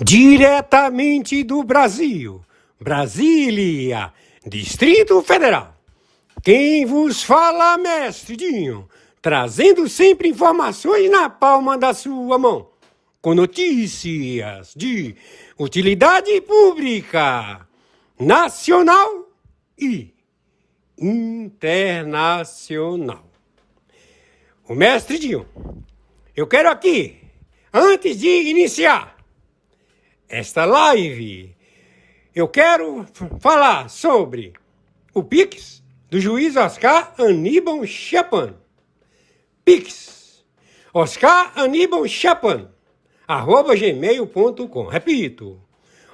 Diretamente do Brasil, Brasília, Distrito Federal. Quem vos fala, mestre Dinho, trazendo sempre informações na palma da sua mão, com notícias de utilidade pública, nacional e internacional. O mestre Dinho, eu quero aqui, antes de iniciar esta live, eu quero falar sobre o Pix do juiz Oscar Aníbal Chapan. Pix, Oscar Aníbal Chapan, @gmail.com. Repito,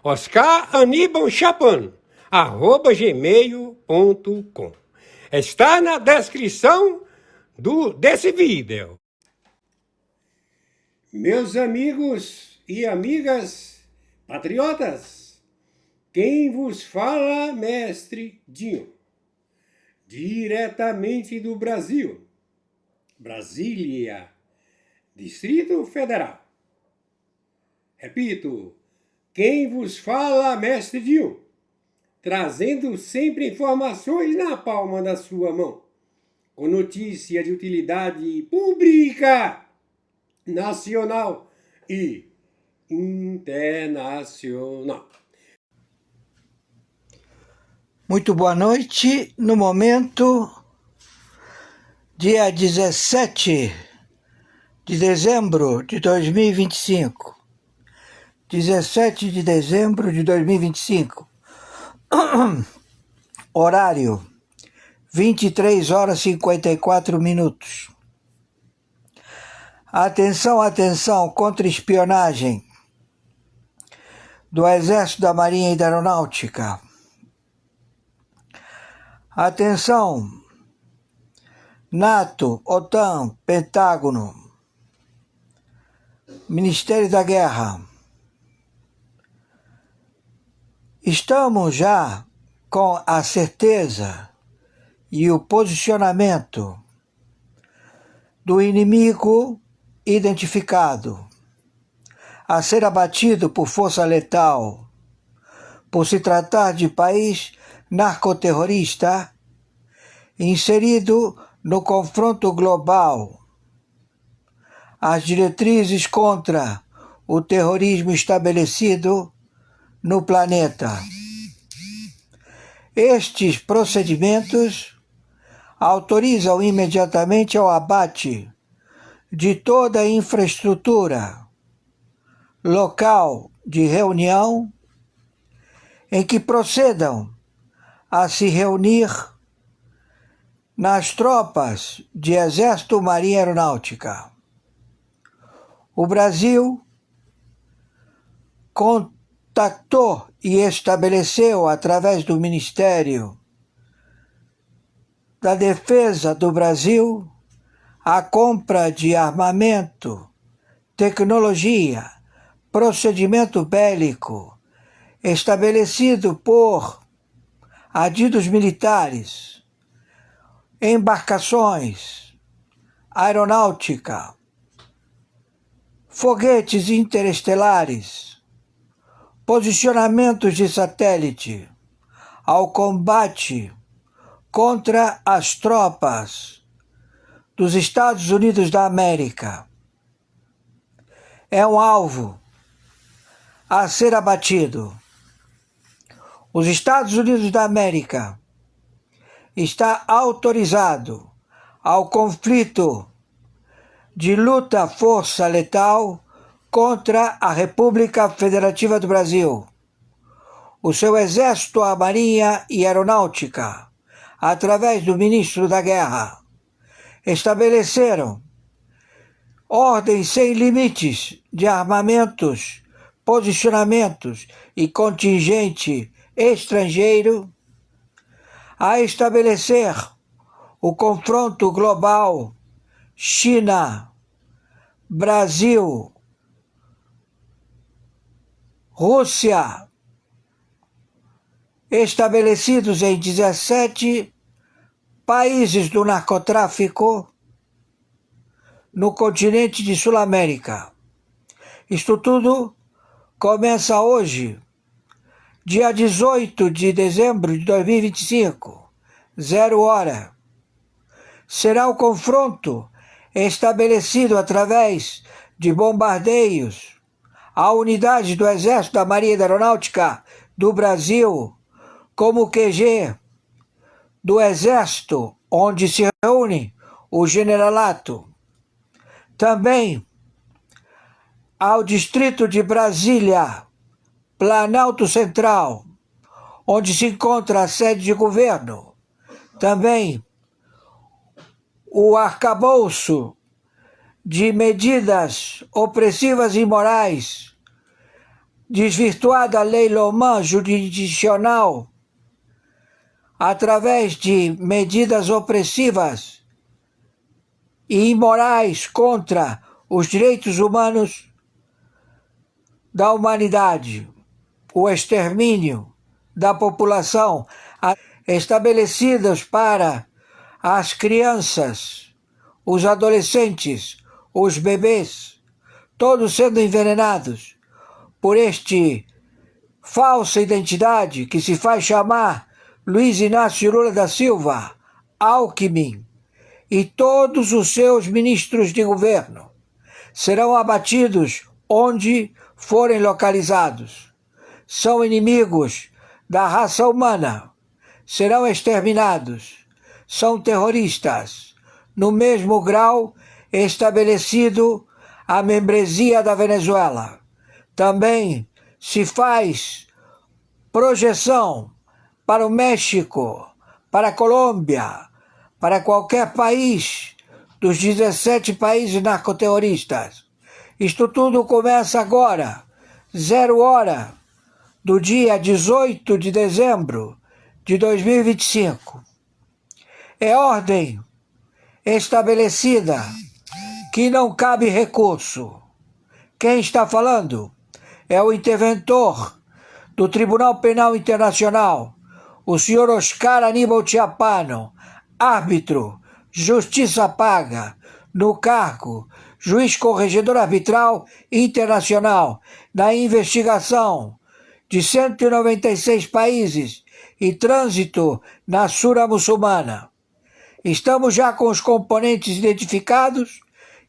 Oscar Aníbal Chapan, @gmail.com. Está na descrição desse vídeo. Meus amigos e amigas patriotas, quem vos fala, mestre Dinho, diretamente do Brasil, Brasília, Distrito Federal. Repito, quem vos fala, mestre Dinho, trazendo sempre informações na palma da sua mão, com notícia de utilidade pública, nacional e internacional. Muito boa noite. No momento, dia 17 de dezembro de 2025. 17 de dezembro de 2025. Horário, 23 horas e 54 minutos. Atenção, atenção, contra-espionagem do Exército, da Marinha e da Aeronáutica. Atenção, NATO, OTAN, Pentágono, Ministério da Guerra. Estamos já com a certeza e o posicionamento do inimigo identificado a ser abatido por força letal, por se tratar de país narcoterrorista inserido no confronto global, as diretrizes contra o terrorismo estabelecido no planeta. Estes procedimentos autorizam imediatamente ao abate de toda a infraestrutura, local de reunião, em que procedam a se reunir nas tropas de Exército, Marinha e Aeronáutica. O Brasil contactou e estabeleceu, através do Ministério da Defesa do Brasil, a compra de armamento, tecnologia, procedimento bélico, estabelecido por adidos militares, embarcações, aeronáutica, foguetes interestelares, posicionamentos de satélite, ao combate contra as tropas dos Estados Unidos da América. É um alvo a ser abatido. Os Estados Unidos da América está autorizado ao conflito de luta força letal contra a República Federativa do Brasil. O seu Exército, a Marinha e a Aeronáutica, através do Ministro da Guerra, estabeleceram ordens sem limites de armamentos, posicionamentos e contingente estrangeiro a estabelecer o confronto global China, Brasil, Rússia, estabelecidos em 17 países do narcotráfico no continente de Sul-América. Isto tudo começa hoje, dia 18 de dezembro de 2025, 0 hora. Será o confronto estabelecido através de bombardeios a unidades do Exército da Marinha e da Aeronáutica do Brasil, como o QG do Exército, onde se reúne o generalato. Também ao Distrito de Brasília, Planalto Central, onde se encontra a sede de governo. Também o arcabouço de medidas opressivas e imorais, desvirtuada a lei Loman jurisdicional, através de medidas opressivas e imorais contra os direitos humanos da humanidade, o extermínio da população, estabelecidos para as crianças, os adolescentes, os bebês, todos sendo envenenados por este falsa identidade que se faz chamar Luiz Inácio Lula da Silva, Alckmin, e todos os seus ministros de governo serão abatidos onde forem localizados. São inimigos da raça humana, serão exterminados. São terroristas, no mesmo grau estabelecido a membresia da Venezuela. Também se faz projeção para o México, para a Colômbia, para qualquer país dos 17 países narcoterroristas. Isto tudo começa agora, 0 hora do dia 18 de dezembro de 2025. É ordem estabelecida que não cabe recurso. Quem está falando é o interventor do Tribunal Penal Internacional, o senhor Oscar Aníbal Chiapano, árbitro, justiça paga, no cargo, juiz corregedor arbitral internacional, na investigação de 196 países e trânsito na Sura muçulmana. Estamos já com os componentes identificados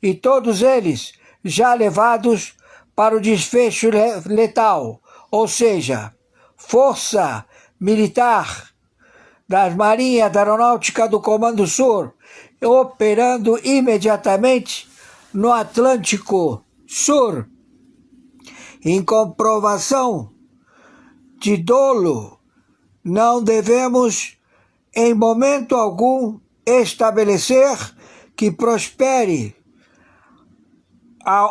e todos eles já levados para o desfecho letal, ou seja, força militar das Marinhas da Aeronáutica do Comando Sul, operando imediatamente no Atlântico Sul. Em comprovação de dolo, não devemos, em momento algum, estabelecer que prospere a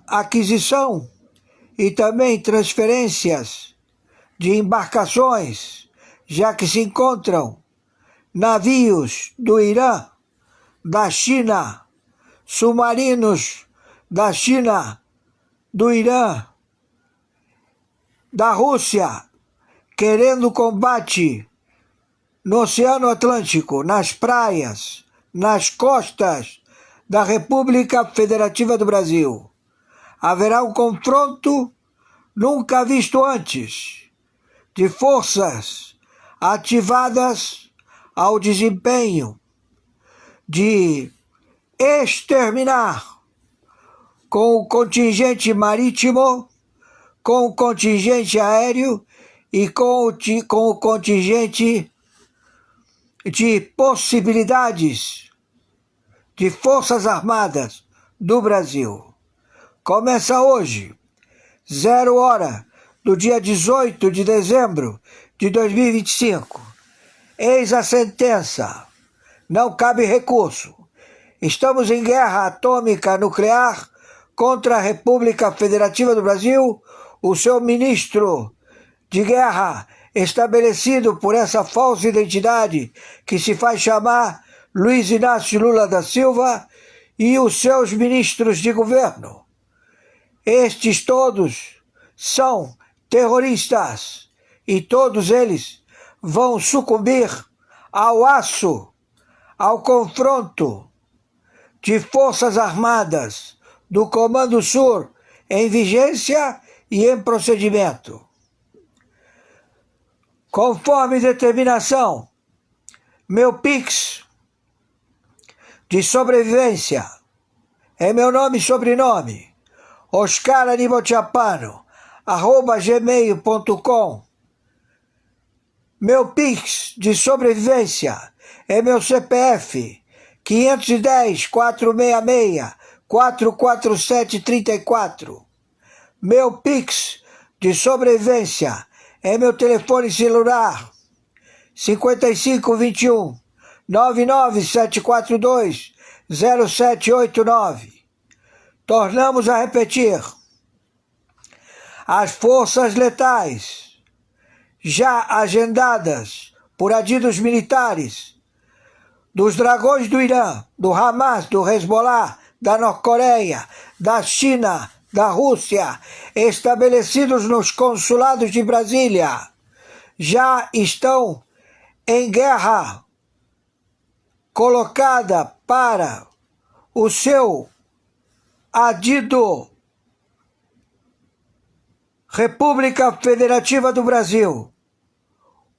aquisição e também transferências de embarcações, já que se encontram navios do Irã, da China, submarinos da China, do Irã, da Rússia, querendo combate no Oceano Atlântico, nas praias, nas costas da República Federativa do Brasil. Haverá um confronto nunca visto antes de forças ativadas ao desempenho de exterminar com o contingente marítimo, com o contingente aéreo e com o contingente de possibilidades de Forças Armadas do Brasil. Começa hoje, 0 hora do dia 18 de dezembro de 2025. Eis a sentença. Não cabe recurso. Estamos em guerra atômica nuclear contra a República Federativa do Brasil. O seu ministro de guerra, estabelecido por essa falsa identidade que se faz chamar Luiz Inácio Lula da Silva, e os seus ministros de governo. Estes todos são terroristas e todos eles vão sucumbir ao aço, ao confronto de forças armadas do Comando Sul em vigência e em procedimento. Conforme determinação, meu Pix de sobrevivência é meu nome e sobrenome, oscaranibalchapano@gmail.com. Meu Pix de sobrevivência é meu CPF 510-466-44734. Meu Pix de sobrevivência é meu telefone celular 5521 99742 0789. Tornamos a repetir. As forças letais já agendadas por adidos militares dos dragões do Irã, do Hamas, do Hezbollah, da Norte-Coreia, da China, da Rússia, estabelecidos nos consulados de Brasília, já estão em guerra colocada para o seu adido República Federativa do Brasil.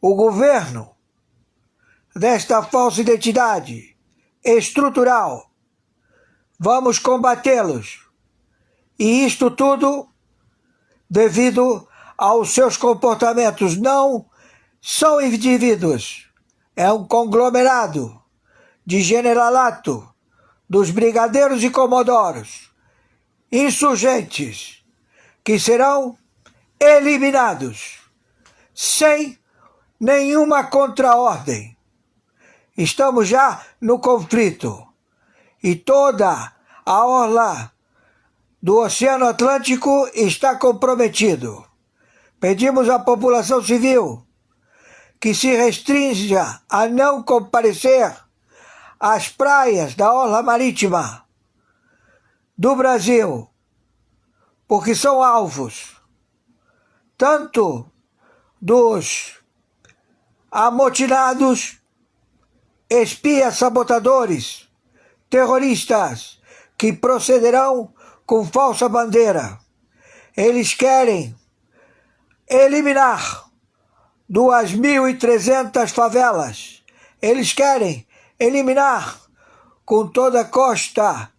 O governo desta falsa identidade estrutural, vamos combatê-los. E isto tudo devido aos seus comportamentos. Não são indivíduos, é um conglomerado de generalato dos brigadeiros e comodoros, insurgentes, que serão eliminados sem nenhuma contraordem. Estamos já no conflito e toda a orla do Oceano Atlântico está comprometido. Pedimos à população civil que se restrinja a não comparecer às praias da orla marítima do Brasil, porque são alvos tanto dos amotinados, espias, sabotadores, terroristas que procederão com falsa bandeira. Eles querem eliminar 2.300 favelas. Eles querem eliminar com toda a costa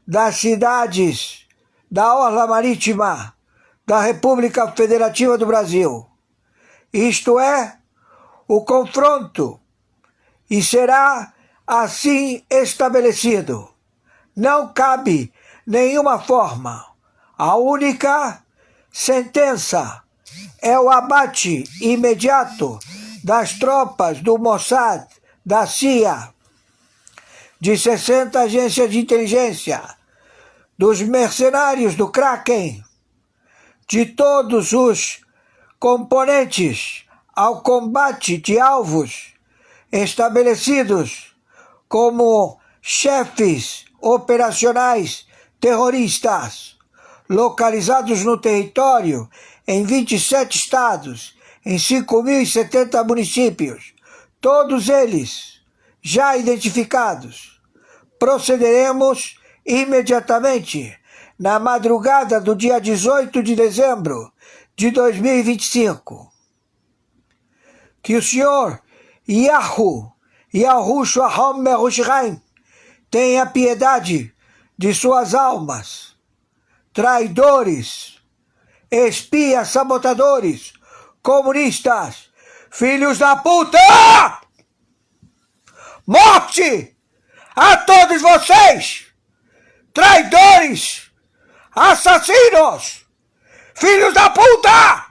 das cidades da orla marítima da República Federativa do Brasil. Isto é o confronto e será assim estabelecido. Não cabe nenhuma forma. A única sentença é o abate imediato das tropas do Mossad, da CIA, de 60 agências de inteligência, dos mercenários do Kraken, de todos os componentes ao combate de alvos estabelecidos como chefes operacionais terroristas, localizados no território em 27 estados, em 5.070 municípios, todos eles já identificados. Procederemos imediatamente na madrugada do dia 18 de dezembro de 2025. Que o Senhor Yahushua HaMerushalayim tenha piedade de suas almas, traidores, espias, sabotadores, comunistas, filhos da puta! Morte a todos vocês, traidores, assassinos, filhos da puta!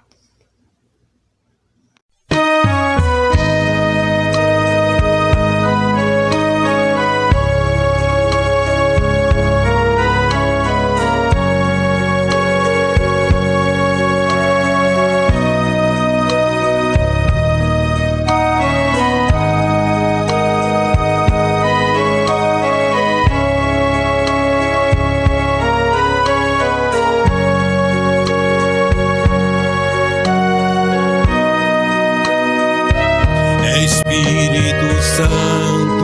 Espírito Santo,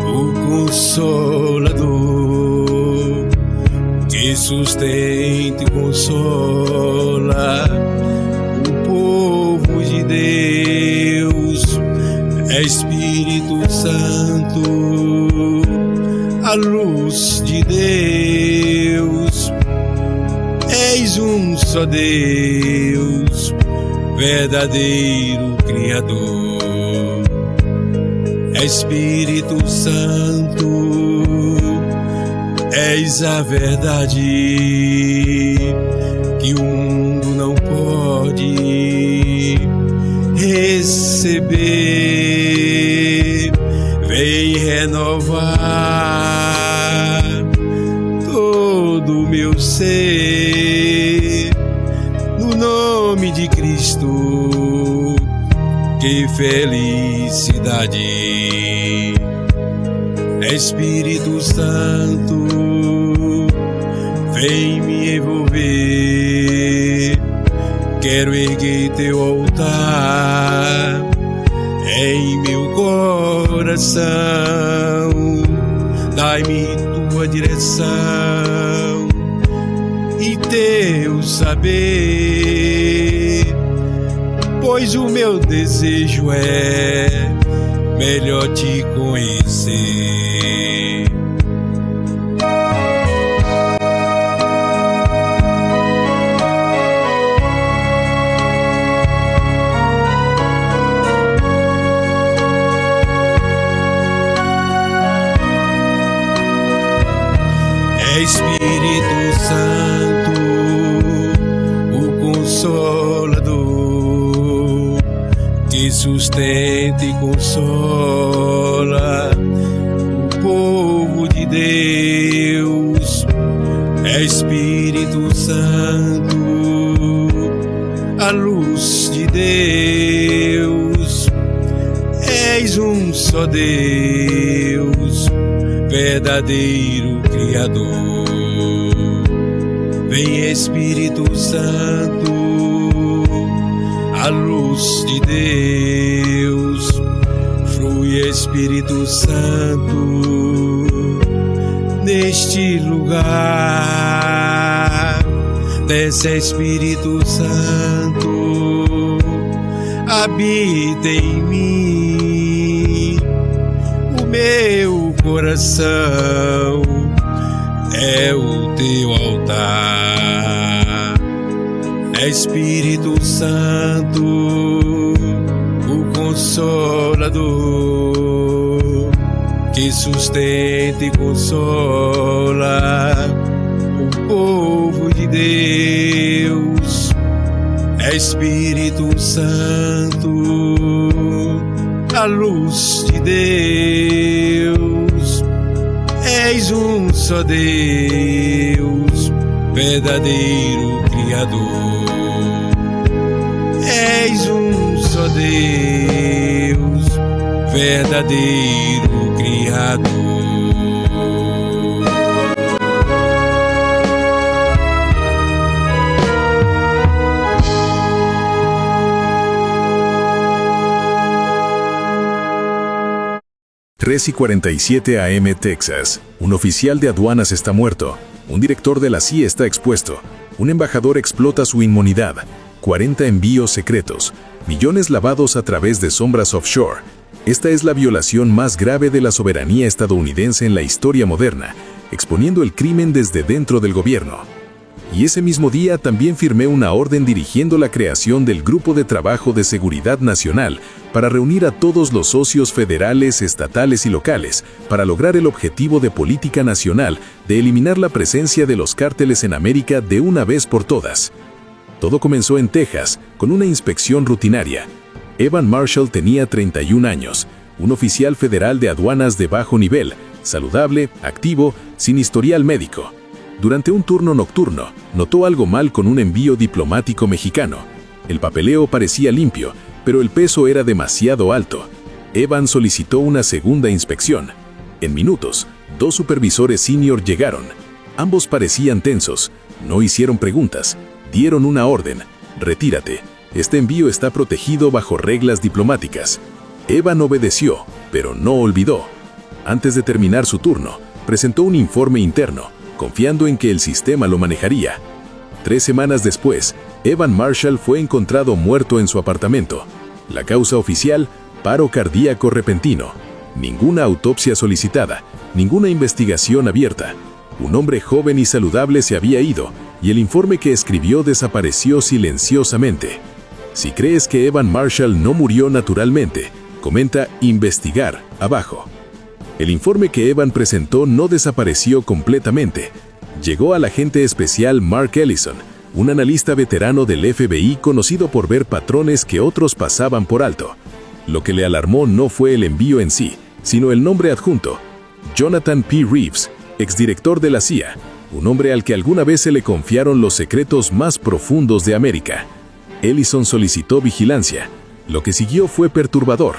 o Consolador, te sustenta consola o povo de Deus. É Espírito Santo, a luz de Deus. És um só Deus, verdadeiro Criador. É Espírito Santo, és a verdade que o mundo não pode receber. Vem renovar todo o meu ser, no nome de Cristo. Que felicidade! Espírito Santo, vem me envolver. Quero erguer teu altar em meu coração. Dai-me tua direção e teu saber, pois o meu desejo é melhor te conhecer. É Espírito Santo, o Consolador, que sustenta e consola o povo de Deus. É Espírito Santo, a luz de Deus. És um só Deus, verdadeiro Criador. Vem Espírito Santo, a luz de Deus. Flui Espírito Santo neste lugar. Desce Espírito Santo, habita em mim. O meu coração é o teu altar. É Espírito Santo, o Consolador, que sustenta e consola o povo de Deus. É Espírito Santo, a luz de Deus. És um só Deus, verdadeiro Criador. És um só Deus, verdadeiro Criador. ...13:47 AM Texas. Un oficial de aduanas está muerto. Un director de la CIA está expuesto. Un embajador explota su inmunidad. 40 envíos secretos. Millones lavados a través de sombras offshore. Esta es la violación más grave de la soberanía estadounidense en la historia moderna, exponiendo el crimen desde dentro del gobierno. Y ese mismo día también firmé una orden dirigiendo la creación del Grupo de Trabajo de Seguridad Nacional para reunir a todos los socios federales, estatales y locales para lograr el objetivo de política nacional de eliminar la presencia de los cárteles en América de una vez por todas. Todo comenzó en Texas, con una inspección rutinaria. Evan Marshall tenía 31 años, un oficial federal de aduanas de bajo nivel, saludable, activo, sin historial médico. Durante un turno nocturno, notó algo mal con un envío diplomático mexicano. El papeleo parecía limpio, pero el peso era demasiado alto. Evan solicitó una segunda inspección. En minutos, 2 supervisores senior llegaron. Ambos parecían tensos, no hicieron preguntas, dieron una orden: retírate, este envío está protegido bajo reglas diplomáticas. Evan obedeció, pero no olvidó. Antes de terminar su turno, presentó un informe interno, confiando en que el sistema lo manejaría. 3 semanas después, Evan Marshall fue encontrado muerto en su apartamento. La causa oficial, paro cardíaco repentino. Ninguna autopsia solicitada, ninguna investigación abierta. Un hombre joven y saludable se había ido, y el informe que escribió desapareció silenciosamente. Si crees que Evan Marshall no murió naturalmente, comenta investigar abajo. El informe que Evan presentó no desapareció completamente. Llegó al agente especial Mark Ellison, un analista veterano del FBI conocido por ver patrones que otros pasaban por alto. Lo que le alarmó no fue el envío en sí, sino el nombre adjunto: Jonathan P. Reeves, exdirector de la CIA, un hombre al que alguna vez se le confiaron los secretos más profundos de América. Ellison solicitó vigilancia. Lo que siguió fue perturbador.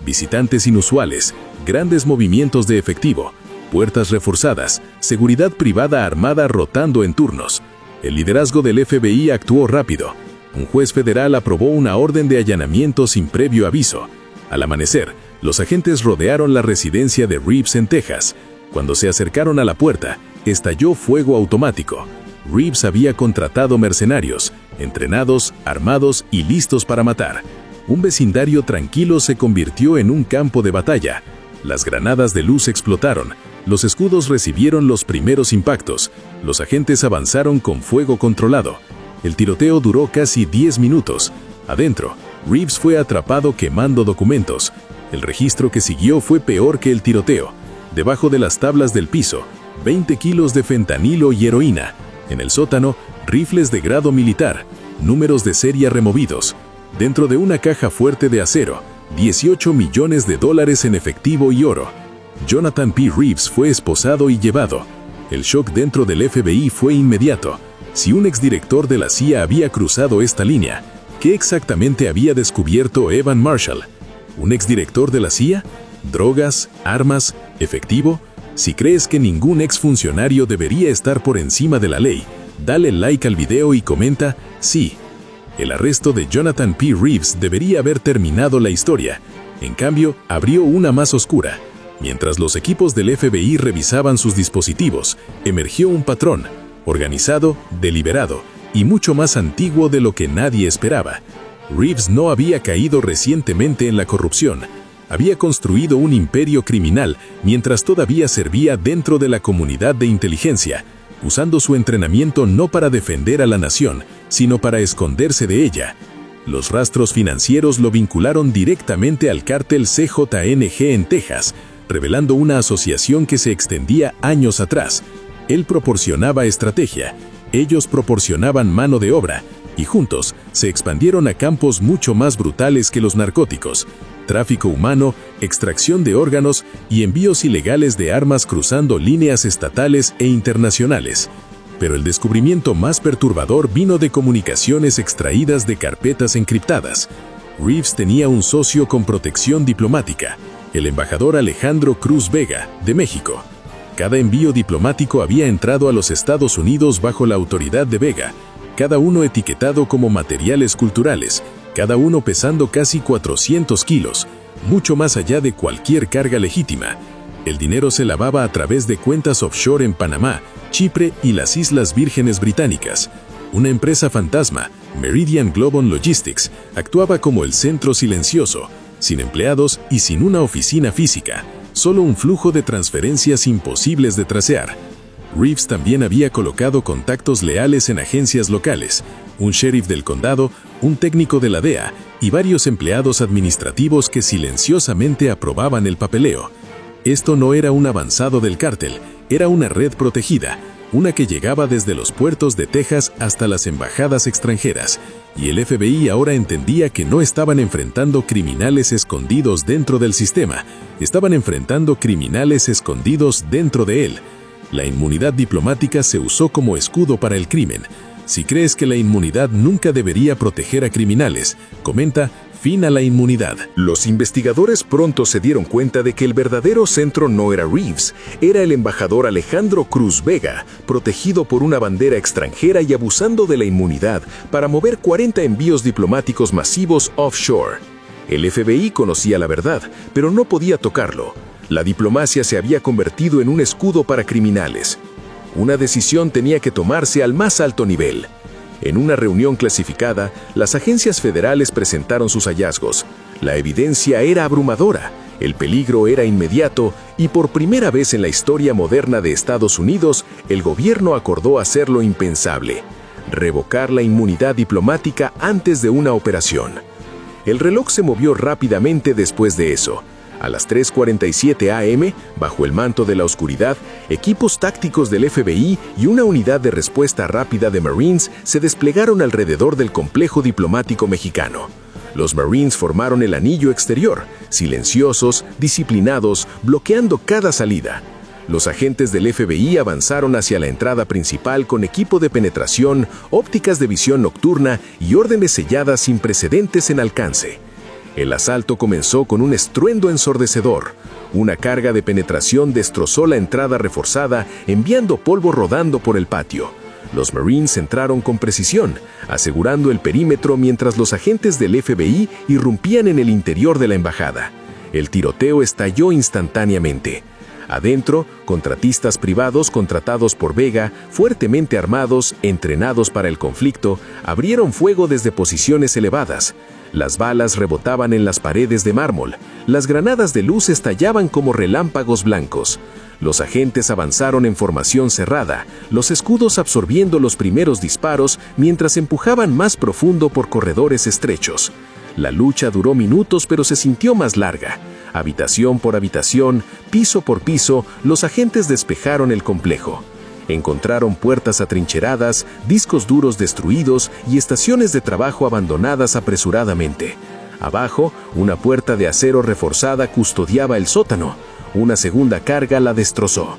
Visitantes inusuales, grandes movimientos de efectivo, puertas reforzadas, seguridad privada armada rotando en turnos. El liderazgo del FBI actuó rápido. Un juez federal aprobó una orden de allanamiento sin previo aviso. Al amanecer, los agentes rodearon la residencia de Reeves en Texas. Cuando se acercaron a la puerta, estalló fuego automático. Reeves había contratado mercenarios, entrenados, armados y listos para matar. Un vecindario tranquilo se convirtió en un campo de batalla. Las granadas de luz explotaron, los escudos recibieron los primeros impactos, los agentes avanzaron con fuego controlado. El tiroteo duró casi 10 minutos. Adentro, Reeves fue atrapado quemando documentos. El registro que siguió fue peor que el tiroteo. Debajo de las tablas del piso, 20 kilos de fentanilo y heroína. En el sótano, rifles de grado militar, números de serie removidos. Dentro de una caja fuerte de acero, $18 millones en efectivo y oro. Jonathan P. Reeves fue esposado y llevado. El shock dentro del FBI fue inmediato. Si un exdirector de la CIA había cruzado esta línea, ¿qué exactamente había descubierto Evan Marshall? ¿Un exdirector de la CIA? ¿Drogas? ¿Armas? ¿Efectivo? Si crees que ningún exfuncionario debería estar por encima de la ley, dale like al video y comenta sí. El arresto de Jonathan P. Reeves debería haber terminado la historia. En cambio, abrió una más oscura. Mientras los equipos del FBI revisaban sus dispositivos, emergió un patrón, organizado, deliberado y mucho más antiguo de lo que nadie esperaba. Reeves no había caído recientemente en la corrupción. Había construido un imperio criminal mientras todavía servía dentro de la comunidad de inteligencia, usando su entrenamiento no para defender a la nación, sino para esconderse de ella. Los rastros financieros lo vincularon directamente al cártel CJNG en Texas, revelando una asociación que se extendía años atrás. Él proporcionaba estrategia, ellos proporcionaban mano de obra, y juntos se expandieron a campos mucho más brutales que los narcóticos: tráfico humano, extracción de órganos y envíos ilegales de armas cruzando líneas estatales e internacionales. Pero el descubrimiento más perturbador vino de comunicaciones extraídas de carpetas encriptadas. Reeves tenía un socio con protección diplomática, el embajador Alejandro Cruz Vega, de México. Cada envío diplomático había entrado a los Estados Unidos bajo la autoridad de Vega, cada uno etiquetado como materiales culturales, cada uno pesando casi 400 kilos, mucho más allá de cualquier carga legítima. El dinero se lavaba a través de cuentas offshore en Panamá, Chipre y las Islas Vírgenes Británicas. Una empresa fantasma, Meridian Global Logistics, actuaba como el centro silencioso, sin empleados y sin una oficina física, solo un flujo de transferencias imposibles de tracear. Reeves también había colocado contactos leales en agencias locales, un sheriff del condado, un técnico de la DEA y varios empleados administrativos que silenciosamente aprobaban el papeleo. Esto no era un avanzado del cártel, era una red protegida, una que llegaba desde los puertos de Texas hasta las embajadas extranjeras, y el FBI ahora entendía que no estaban enfrentando criminales escondidos dentro del sistema, estaban enfrentando criminales escondidos dentro de él. La inmunidad diplomática se usó como escudo para el crimen. Si crees que la inmunidad nunca debería proteger a criminales, comenta fin a la inmunidad. Los investigadores pronto se dieron cuenta de que el verdadero centro no era Reeves, era el embajador Alejandro Cruz Vega, protegido por una bandera extranjera y abusando de la inmunidad para mover 40 envíos diplomáticos masivos offshore. El FBI conocía la verdad, pero no podía tocarlo. La diplomacia se había convertido en un escudo para criminales. Una decisión tenía que tomarse al más alto nivel. En una reunión clasificada, las agencias federales presentaron sus hallazgos. La evidencia era abrumadora, el peligro era inmediato y por primera vez en la historia moderna de Estados Unidos, el gobierno acordó hacer lo impensable: revocar la inmunidad diplomática antes de una operación. El reloj se movió rápidamente después de eso. A las 3:47 a.m., bajo el manto de la oscuridad, equipos tácticos del FBI y una unidad de respuesta rápida de Marines se desplegaron alrededor del complejo diplomático mexicano. Los Marines formaron el anillo exterior, silenciosos, disciplinados, bloqueando cada salida. Los agentes del FBI avanzaron hacia la entrada principal con equipo de penetración, ópticas de visión nocturna y órdenes selladas sin precedentes en alcance. El asalto comenzó con un estruendo ensordecedor. Una carga de penetración destrozó la entrada reforzada, enviando polvo rodando por el patio. Los Marines entraron con precisión, asegurando el perímetro mientras los agentes del FBI irrumpían en el interior de la embajada. El tiroteo estalló instantáneamente. Adentro, contratistas privados contratados por Vega, fuertemente armados, entrenados para el conflicto, abrieron fuego desde posiciones elevadas. Las balas rebotaban en las paredes de mármol. Las granadas de luz estallaban como relámpagos blancos. Los agentes avanzaron en formación cerrada, los escudos absorbiendo los primeros disparos mientras empujaban más profundo por corredores estrechos. La lucha duró minutos, pero se sintió más larga. Habitación por habitación, piso por piso, los agentes despejaron el complejo. Encontraron puertas atrincheradas, discos duros destruidos y estaciones de trabajo abandonadas apresuradamente. Abajo, una puerta de acero reforzada custodiaba el sótano. Una segunda carga la destrozó.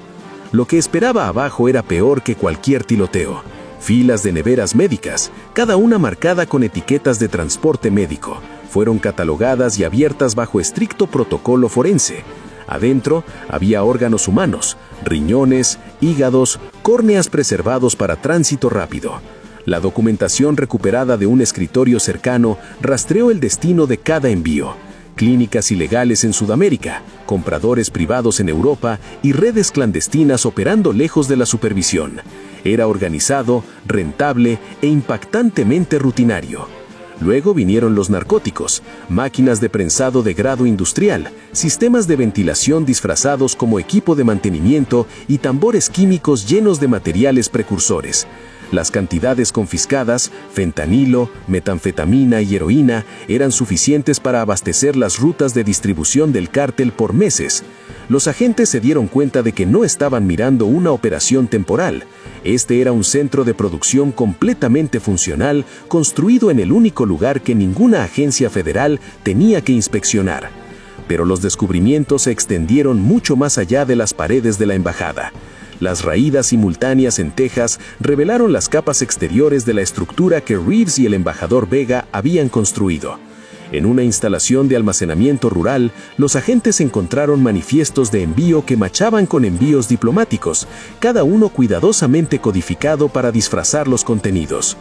Lo que esperaba abajo era peor que cualquier tiroteo. Filas de neveras médicas, cada una marcada con etiquetas de transporte médico, fueron catalogadas y abiertas bajo estricto protocolo forense. Adentro había órganos humanos, riñones, hígados, córneas preservados para tránsito rápido. La documentación recuperada de un escritorio cercano rastreó el destino de cada envío. Clínicas ilegales en Sudamérica, compradores privados en Europa y redes clandestinas operando lejos de la supervisión. Era organizado, rentable e impactantemente rutinario. Luego vinieron los narcóticos, máquinas de prensado de grado industrial, sistemas de ventilación disfrazados como equipo de mantenimiento y tambores químicos llenos de materiales precursores. Las cantidades confiscadas, fentanilo, metanfetamina y heroína, eran suficientes para abastecer las rutas de distribución del cártel por meses. Los agentes se dieron cuenta de que no estaban mirando una operación temporal. Este era un centro de producción completamente funcional, construido en el único lugar que ninguna agencia federal tenía que inspeccionar. Pero los descubrimientos se extendieron mucho más allá de las paredes de la embajada. Las raídas simultáneas en Texas revelaron las capas exteriores de la estructura que Reeves y el embajador Vega habían construido. En una instalación de almacenamiento rural, los agentes encontraron manifiestos de envío que machaban con envíos diplomáticos, cada uno cuidadosamente codificado para disfrazar los contenidos.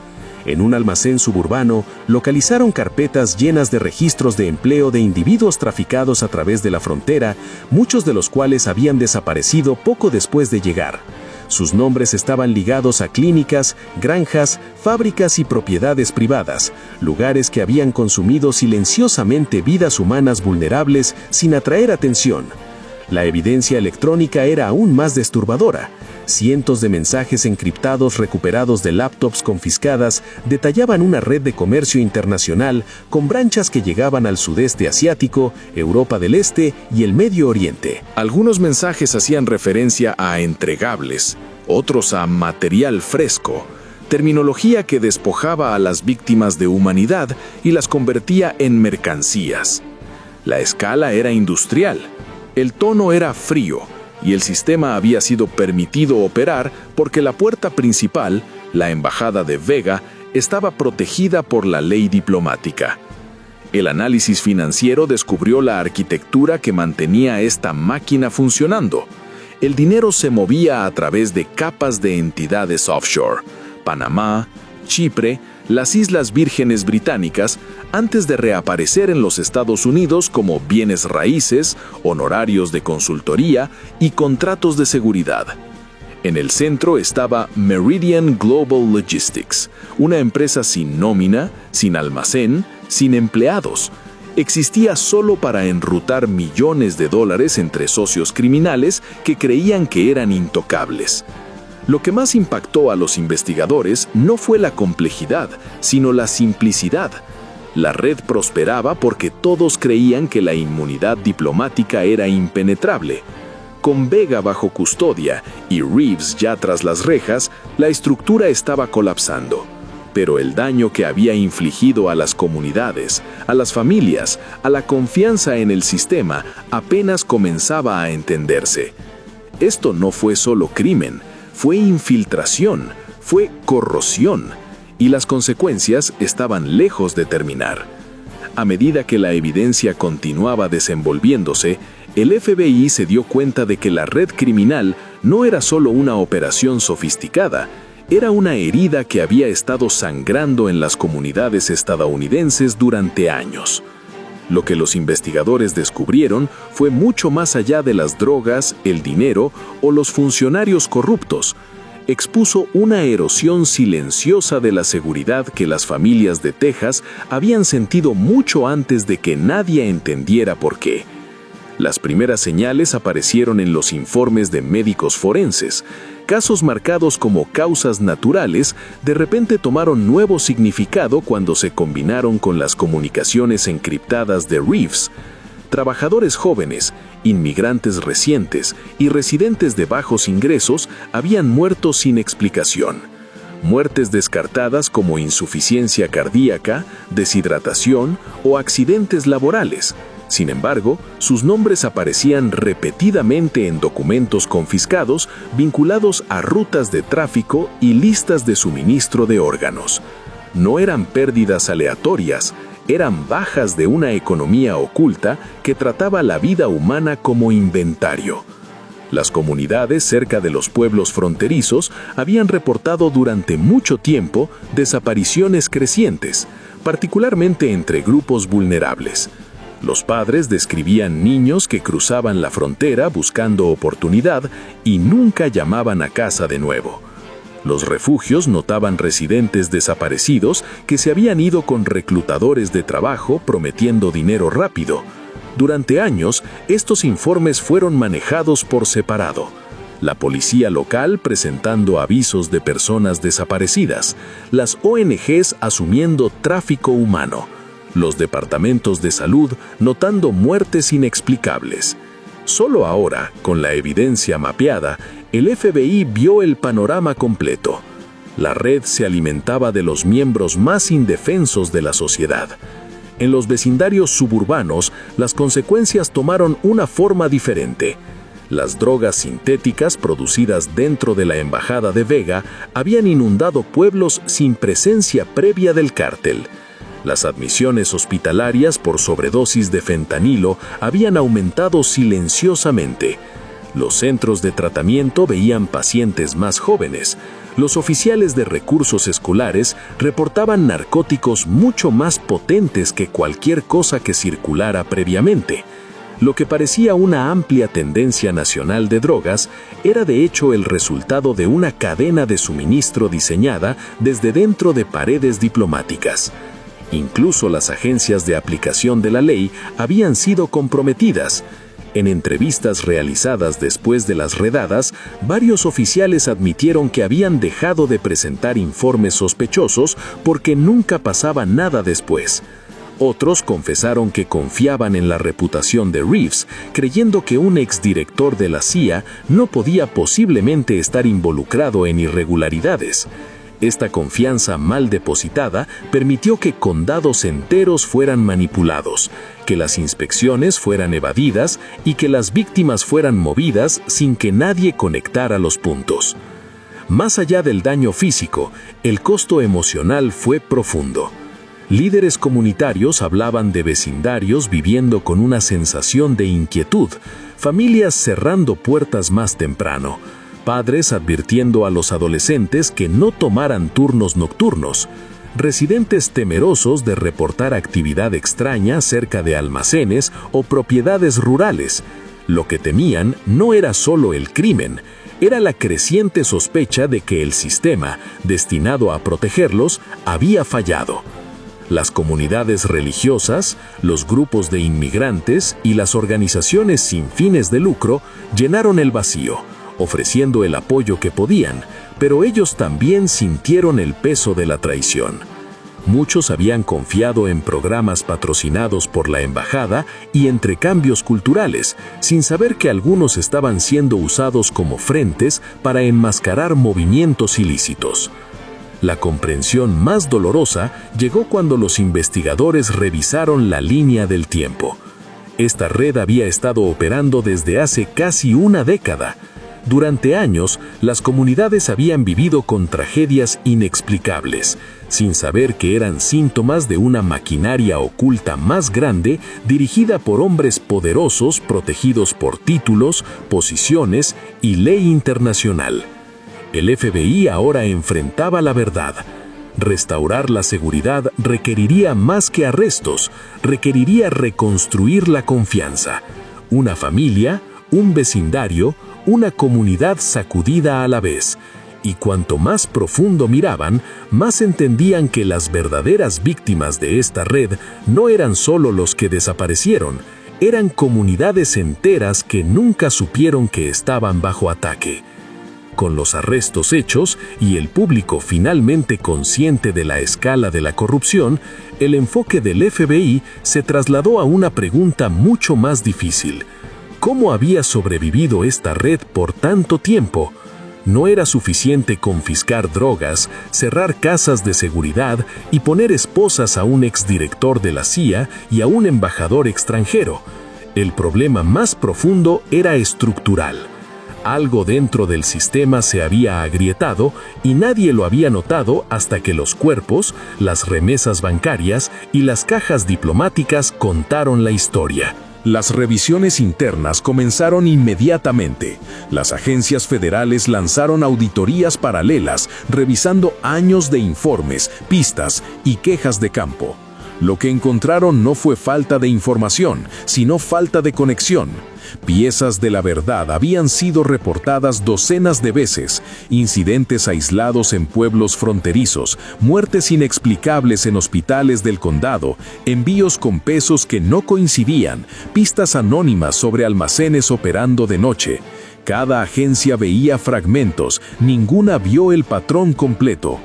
En un almacén suburbano, localizaron carpetas llenas de registros de empleo de individuos traficados a través de la frontera, muchos de los cuales habían desaparecido poco después de llegar. Sus nombres estaban ligados a clínicas, granjas, fábricas y propiedades privadas, lugares que habían consumido silenciosamente vidas humanas vulnerables sin atraer atención. La evidencia electrónica era aún más disturbadora. Cientos de mensajes encriptados recuperados de laptops confiscadas detallaban una red de comercio internacional con branchas que llegaban al sudeste asiático, Europa del Este y el Medio Oriente. Algunos mensajes hacían referencia a entregables, otros a material fresco, terminología que despojaba a las víctimas de humanidad y las convertía en mercancías. La escala era industrial, el tono era frío, y el sistema había sido permitido operar porque la puerta principal, la embajada de Vega, estaba protegida por la ley diplomática. El análisis financiero descubrió la arquitectura que mantenía esta máquina funcionando. El dinero se movía a través de capas de entidades offshore, Panamá, Chipre, las Islas Vírgenes Británicas, antes de reaparecer en los Estados Unidos como bienes raíces, honorarios de consultoría y contratos de seguridad. En el centro estaba Meridian Global Logistics, una empresa sin nómina, sin almacén, sin empleados. Existía solo para enrutar millones de dólares entre socios criminales que creían que eran intocables. Lo que más impactó a los investigadores no fue la complejidad, sino la simplicidad. La red prosperaba porque todos creían que la inmunidad diplomática era impenetrable. Con Vega bajo custodia y Reeves ya tras las rejas, la estructura estaba colapsando. Pero el daño que había infligido a las comunidades, a las familias, a la confianza en el sistema, apenas comenzaba a entenderse. Esto no fue solo crimen, fue infiltración, fue corrosión, y las consecuencias estaban lejos de terminar. A medida que la evidencia continuaba desenvolviéndose, el FBI se dio cuenta de que la red criminal no era solo una operación sofisticada, era una herida que había estado sangrando en las comunidades estadounidenses durante años. Lo que los investigadores descubrieron fue mucho más allá de las drogas, el dinero o los funcionarios corruptos. Expuso una erosión silenciosa de la seguridad que las familias de Texas habían sentido mucho antes de que nadie entendiera por qué. Las primeras señales aparecieron en los informes de médicos forenses. Casos marcados como causas naturales de repente tomaron nuevo significado cuando se combinaron con las comunicaciones encriptadas de Reeves. Trabajadores jóvenes, inmigrantes recientes y residentes de bajos ingresos habían muerto sin explicación. Muertes descartadas como insuficiencia cardíaca, deshidratación o accidentes laborales. Sin embargo, sus nombres aparecían repetidamente en documentos confiscados vinculados a rutas de tráfico y listas de suministro de órganos. No eran pérdidas aleatorias, eran bajas de una economía oculta que trataba la vida humana como inventario. Las comunidades cerca de los pueblos fronterizos habían reportado durante mucho tiempo desapariciones crecientes, particularmente entre grupos vulnerables. Los padres describían niños que cruzaban la frontera buscando oportunidad y nunca llamaban a casa de nuevo. Los refugios notaban residentes desaparecidos que se habían ido con reclutadores de trabajo prometiendo dinero rápido. Durante años, estos informes fueron manejados por separado. La policía local presentando avisos de personas desaparecidas, las ONGs asumiendo tráfico humano, los departamentos de salud notando muertes inexplicables. Solo ahora, con la evidencia mapeada, el FBI vio el panorama completo. La red se alimentaba de los miembros más indefensos de la sociedad. En los vecindarios suburbanos, las consecuencias tomaron una forma diferente. Las drogas sintéticas producidas dentro de la embajada de Vega habían inundado pueblos sin presencia previa del cártel. Las admisiones hospitalarias por sobredosis de fentanilo habían aumentado silenciosamente. Los centros de tratamiento veían pacientes más jóvenes. Los oficiales de recursos escolares reportaban narcóticos mucho más potentes que cualquier cosa que circulara previamente. Lo que parecía una amplia tendencia nacional de drogas era de hecho el resultado de una cadena de suministro diseñada desde dentro de paredes diplomáticas. Incluso las agencias de aplicación de la ley habían sido comprometidas. En entrevistas realizadas después de las redadas, varios oficiales admitieron que habían dejado de presentar informes sospechosos porque nunca pasaba nada después. Otros confesaron que confiaban en la reputación de Reeves, creyendo que un exdirector de la CIA no podía posiblemente estar involucrado en irregularidades. Esta confianza mal depositada permitió que condados enteros fueran manipulados, que las inspecciones fueran evadidas y que las víctimas fueran movidas sin que nadie conectara los puntos. Más allá del daño físico, el costo emocional fue profundo. Líderes comunitarios hablaban de vecindarios viviendo con una sensación de inquietud, familias cerrando puertas más temprano, padres advirtiendo a los adolescentes que no tomaran turnos nocturnos, residentes temerosos de reportar actividad extraña cerca de almacenes o propiedades rurales. Lo que temían no era solo el crimen, era la creciente sospecha de que el sistema, destinado a protegerlos, había fallado. Las comunidades religiosas, los grupos de inmigrantes y las organizaciones sin fines de lucro llenaron el vacío, ofreciendo el apoyo que podían, pero ellos también sintieron el peso de la traición. Muchos habían confiado en programas patrocinados por la embajada y entrecambios culturales, sin saber que algunos estaban siendo usados como frentes para enmascarar movimientos ilícitos. La comprensión más dolorosa llegó cuando los investigadores revisaron la línea del tiempo. Esta red había estado operando desde hace casi una década. Durante años, las comunidades habían vivido con tragedias inexplicables, sin saber que eran síntomas de una maquinaria oculta más grande dirigida por hombres poderosos protegidos por títulos, posiciones y ley internacional. El FBI ahora enfrentaba la verdad. Restaurar la seguridad requeriría más que arrestos, requeriría reconstruir la confianza. Una familia, un vecindario, una comunidad sacudida a la vez. Y cuanto más profundo miraban, más entendían que las verdaderas víctimas de esta red no eran solo los que desaparecieron, eran comunidades enteras que nunca supieron que estaban bajo ataque. Con los arrestos hechos y el público finalmente consciente de la escala de la corrupción, el enfoque del FBI se trasladó a una pregunta mucho más difícil. ¿Cómo había sobrevivido esta red por tanto tiempo? No era suficiente confiscar drogas, cerrar casas de seguridad y poner esposas a un exdirector de la CIA y a un embajador extranjero. El problema más profundo era estructural. Algo dentro del sistema se había agrietado y nadie lo había notado hasta que los cuerpos, las remesas bancarias y las cajas diplomáticas contaron la historia. Las revisiones internas comenzaron inmediatamente. Las agencias federales lanzaron auditorías paralelas, revisando años de informes, pistas y quejas de campo. Lo que encontraron no fue falta de información, sino falta de conexión. Piezas de la verdad habían sido reportadas docenas de veces, incidentes aislados en pueblos fronterizos, muertes inexplicables en hospitales del condado, envíos con pesos que no coincidían, pistas anónimas sobre almacenes operando de noche. Cada agencia veía fragmentos, ninguna vio el patrón completo.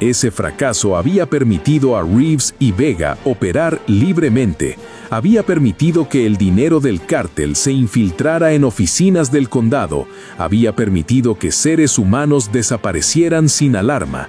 Ese fracaso había permitido a Reeves y Vega operar libremente. Había permitido que el dinero del cártel se infiltrara en oficinas del condado. Había permitido que seres humanos desaparecieran sin alarma.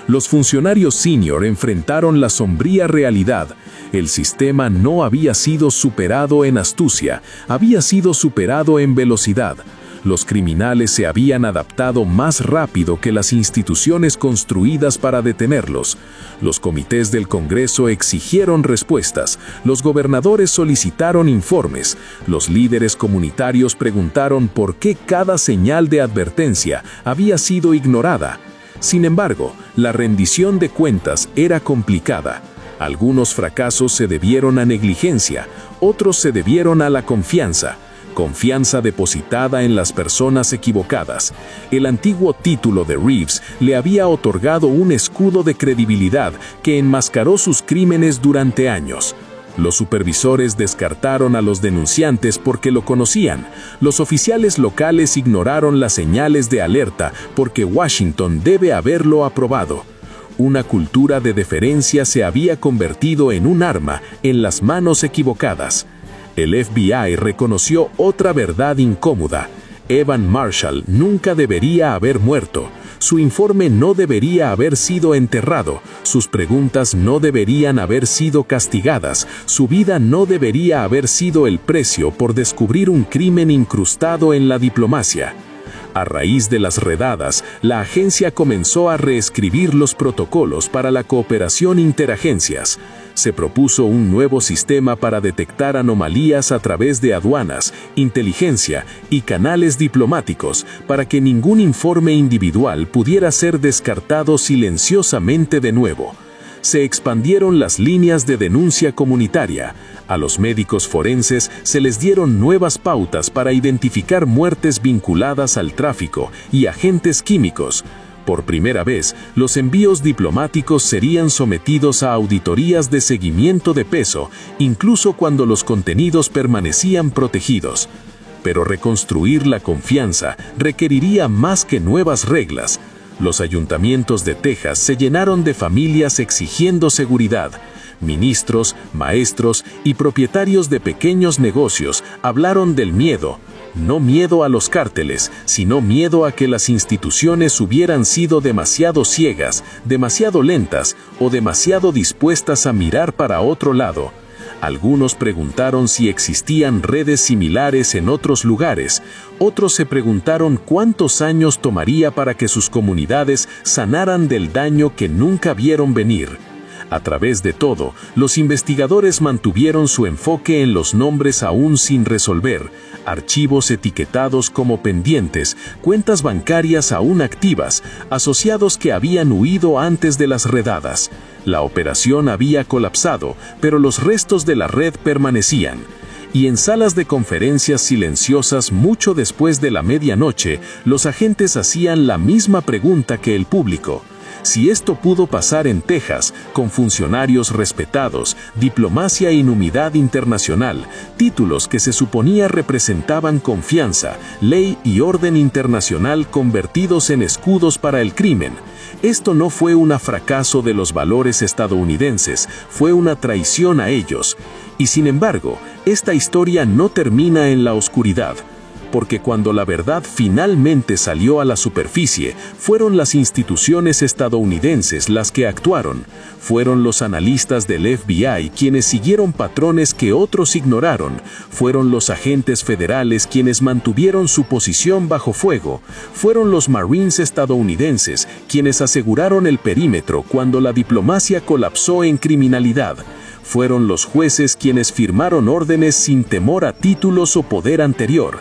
Los funcionarios senior enfrentaron la sombría realidad. El sistema no había sido superado en astucia, había sido superado en velocidad. Los criminales se habían adaptado más rápido que las instituciones construidas para detenerlos. Los comités del Congreso exigieron respuestas, los gobernadores solicitaron informes, los líderes comunitarios preguntaron por qué cada señal de advertencia había sido ignorada. Sin embargo, la rendición de cuentas era complicada. Algunos fracasos se debieron a negligencia, otros se debieron a la confianza depositada en las personas equivocadas. El antiguo título de Reeves le había otorgado un escudo de credibilidad que enmascaró sus crímenes durante años. Los supervisores descartaron a los denunciantes porque lo conocían. Los oficiales locales ignoraron las señales de alerta porque Washington debe haberlo aprobado. Una cultura de deferencia se había convertido en un arma en las manos equivocadas. El FBI reconoció otra verdad incómoda. Evan Marshall nunca debería haber muerto. Su informe no debería haber sido enterrado. Sus preguntas no deberían haber sido castigadas. Su vida no debería haber sido el precio por descubrir un crimen incrustado en la diplomacia. A raíz de las redadas, la agencia comenzó a reescribir los protocolos para la cooperación interagencias. Se propuso un nuevo sistema para detectar anomalías a través de aduanas, inteligencia y canales diplomáticos para que ningún informe individual pudiera ser descartado silenciosamente de nuevo. se expandieron las líneas de denuncia comunitaria. A los médicos forenses se les dieron nuevas pautas para identificar muertes vinculadas al tráfico y agentes químicos. Por primera vez, los envíos diplomáticos serían sometidos a auditorías de seguimiento de peso, incluso cuando los contenidos permanecían protegidos. Pero reconstruir la confianza requeriría más que nuevas reglas. Los ayuntamientos de Texas se llenaron de familias exigiendo seguridad. Ministros, maestros y propietarios de pequeños negocios hablaron del miedo. No miedo a los cárteles, sino miedo a que las instituciones hubieran sido demasiado ciegas, demasiado lentas o demasiado dispuestas a mirar para otro lado. Algunos preguntaron si existían redes similares en otros lugares. Otros se preguntaron cuántos años tomaría para que sus comunidades sanaran del daño que nunca vieron venir. A través de todo, los investigadores mantuvieron su enfoque en los nombres aún sin resolver, archivos etiquetados como pendientes, cuentas bancarias aún activas, asociados que habían huido antes de las redadas. La operación había colapsado, pero los restos de la red permanecían. Y en salas de conferencias silenciosas mucho después de la medianoche, los agentes hacían la misma pregunta que el público. Si esto pudo pasar en Texas, con funcionarios respetados, diplomacia e inmunidad internacional, títulos que se suponía representaban confianza, ley y orden internacional convertidos en escudos para el crimen, esto no fue un fracaso de los valores estadounidenses, fue una traición a ellos. Y sin embargo, esta historia no termina en la oscuridad. Porque cuando la verdad finalmente salió a la superficie, fueron las instituciones estadounidenses las que actuaron. Fueron los analistas del FBI quienes siguieron patrones que otros ignoraron. Fueron los agentes federales quienes mantuvieron su posición bajo fuego. Fueron los Marines estadounidenses quienes aseguraron el perímetro cuando la diplomacia colapsó en criminalidad. Fueron los jueces quienes firmaron órdenes sin temor a títulos o poder anterior.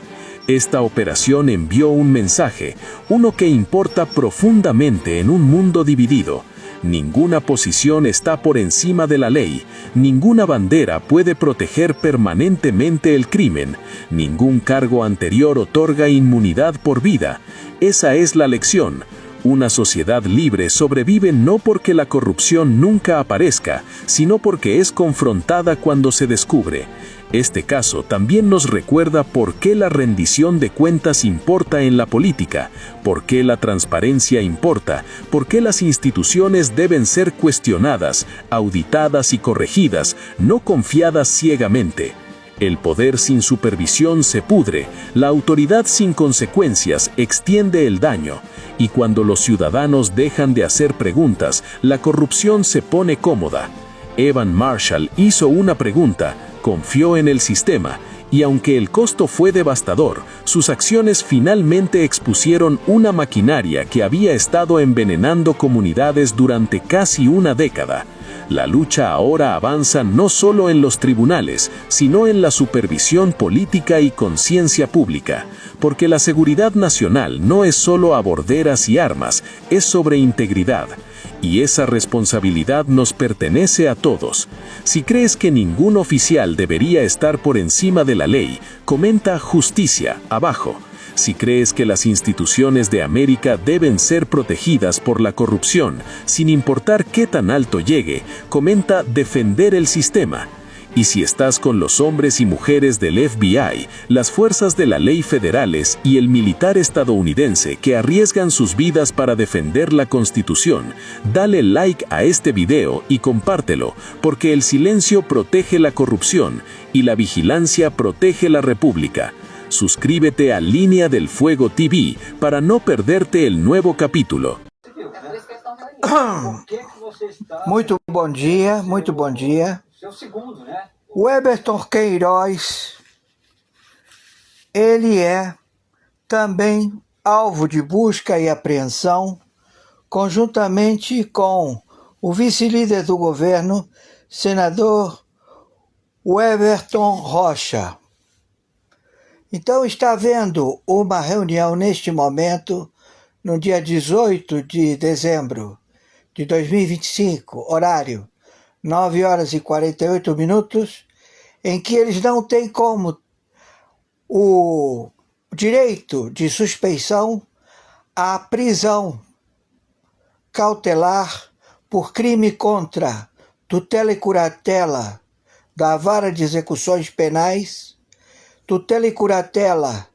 Esta operación envió un mensaje, uno que importa profundamente en un mundo dividido. Ninguna posición está por encima de la ley, ninguna bandera puede proteger permanentemente el crimen, ningún cargo anterior otorga inmunidad por vida. Esa es la lección. Una sociedad libre sobrevive no porque la corrupción nunca aparezca, sino porque es confrontada cuando se descubre. Este caso también nos recuerda por qué la rendición de cuentas importa en la política, por qué la transparencia importa, por qué las instituciones deben ser cuestionadas, auditadas y corregidas, no confiadas ciegamente. El poder sin supervisión se pudre, la autoridad sin consecuencias extiende el daño, y cuando los ciudadanos dejan de hacer preguntas, la corrupción se pone cómoda. Evan Marshall hizo una pregunta, confió en el sistema, y aunque el costo fue devastador, sus acciones finalmente expusieron una maquinaria que había estado envenenando comunidades durante casi una década. La lucha ahora avanza no solo en los tribunales, sino en la supervisión política y conciencia pública, porque la seguridad nacional no es solo a borderas y armas, es sobre integridad. Y esa responsabilidad nos pertenece a todos. Si crees que ningún oficial debería estar por encima de la ley, comenta justicia abajo. Si crees que las instituciones de América deben ser protegidas por la corrupción, sin importar qué tan alto llegue, comenta defender el sistema. Y si estás con los hombres y mujeres del FBI, las fuerzas de la ley federales y el militar estadounidense que arriesgan sus vidas para defender la Constitución, dale like a este video y compártelo, porque el silencio protege la corrupción y la vigilancia protege la República. Suscríbete a Línea del Fuego TV para no perderte el nuevo capítulo. Muito bom dia, muito bom dia. O Everton Queiroz, ele é também alvo de busca e apreensão, conjuntamente com o vice-líder do governo, senador Everton Rocha. Então está havendo uma reunião neste momento, no dia 18 de dezembro de 2025, horário 9 horas e 48 minutos, em que eles não têm como o direito de suspeição à prisão cautelar por crime contra tutela e curatela da Vara de Execuções Penais, tutela e curatela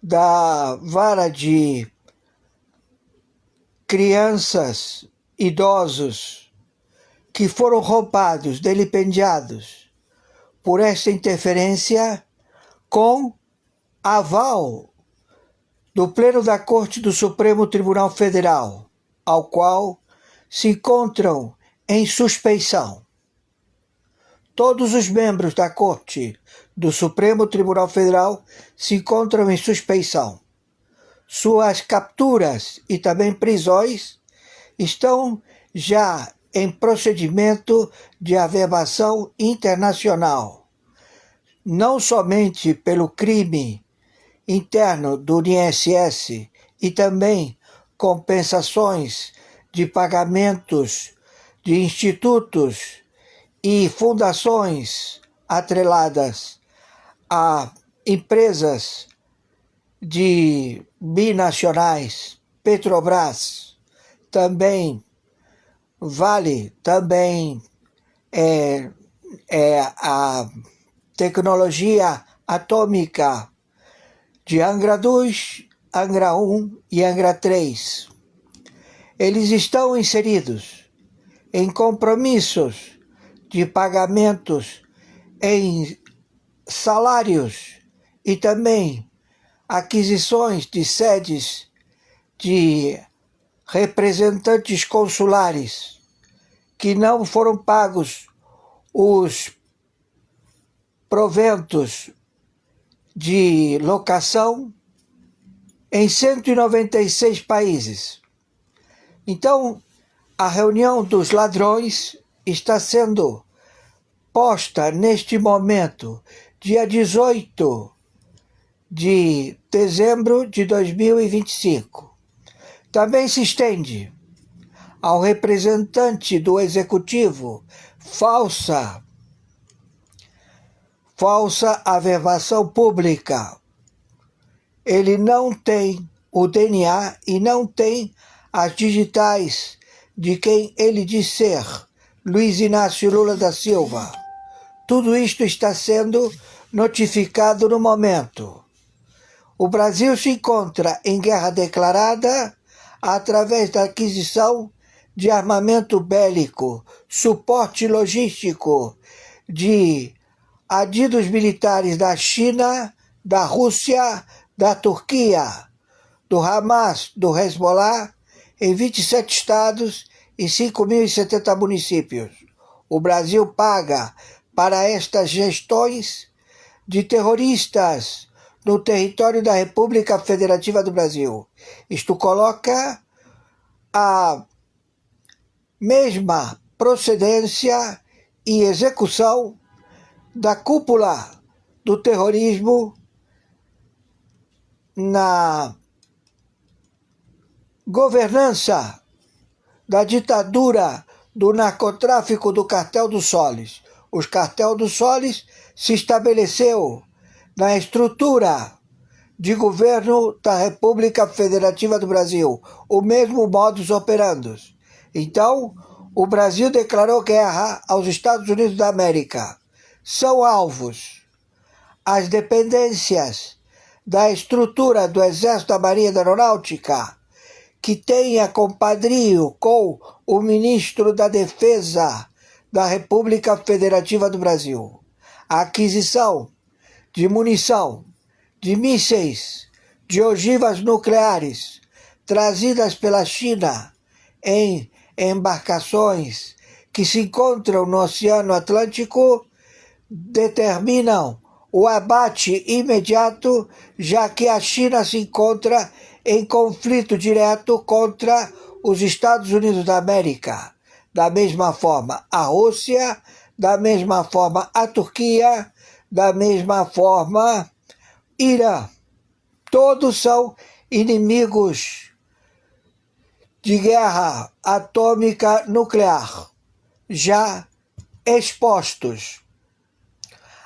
da Vara de Crianças, Idosos, que foram roubados, delipendiados por esta interferência com aval do Pleno da Corte do Supremo Tribunal Federal, ao qual se encontram em suspeição todos os membros da Corte do Supremo Tribunal Federal se encontram em suspeição. Suas capturas e também prisões estão já em procedimento de averbação internacional, não somente pelo crime interno do INSS e também compensações de pagamentos de institutos e fundações atreladas a empresas de binacionais, Petrobras, também Vale, também a tecnologia atômica de Angra 2, Angra 1 e Angra 3. Eles estão inseridos em compromissos de pagamentos em salários e também aquisições de sedes de representantes consulares que não foram pagos os proventos de locação em 196 países. Então, a reunião dos ladrões está sendo posta neste momento, dia 18 de dezembro de 2025. Também se estende ao representante do executivo falsa averbação pública. Ele não tem o DNA e não tem as digitais de quem ele diz ser, Luiz Inácio Lula da Silva. Tudo isto está sendo notificado no momento. O Brasil se encontra em guerra declarada através da aquisição de armamento bélico, suporte logístico de adidos militares da China, da Rússia, da Turquia, do Hamas, do Hezbollah, em 27 estados e 5.070 municípios. O Brasil paga para estas gestões de terroristas no território da República Federativa do Brasil. Isto coloca a mesma procedência e execução da cúpula do terrorismo na governança da ditadura do narcotráfico do Cartel do Solis. O Cartel do Solis se estabeleceu na estrutura de governo da República Federativa do Brasil, o mesmo modus operandi. Então, o Brasil declarou guerra aos Estados Unidos da América. São alvos as dependências da estrutura do Exército, da Marinha e da Aeronáutica, que tenha compadrio com o ministro da Defesa da República Federativa do Brasil. A aquisição de munição, de mísseis, de ogivas nucleares trazidas pela China em embarcações que se encontram no Oceano Atlântico determinam o abate imediato, já que a China se encontra em conflito direto contra os Estados Unidos da América. Da mesma forma a Rússia, da mesma forma a Turquia, da mesma forma Irã. Todos são inimigos de guerra atômica nuclear, já expostos.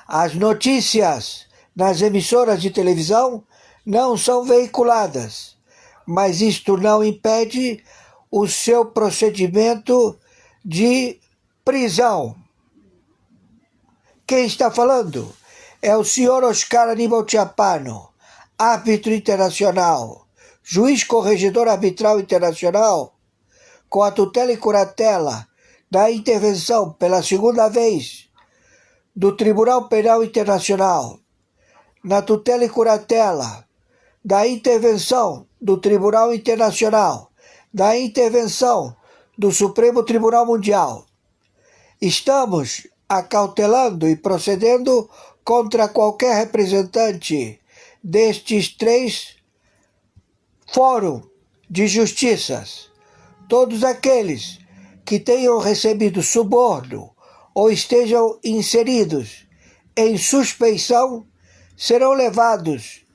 As notícias nas emissoras de televisão não são veiculadas, mas isto não impede o seu procedimento de prisão. Quem está falando é o senhor Oscar Aníbal Chiappano, árbitro internacional, juiz corregedor arbitral internacional, com a tutela e curatela da intervenção pela segunda vez do Tribunal Penal Internacional, na tutela e curatela da intervenção do Tribunal Internacional, da intervenção do Supremo Tribunal Mundial. Estamos acautelando e procedendo contra qualquer representante destes 3 fóruns de justiças. Todos aqueles que tenham recebido suborno ou estejam inseridos em suspeição serão levados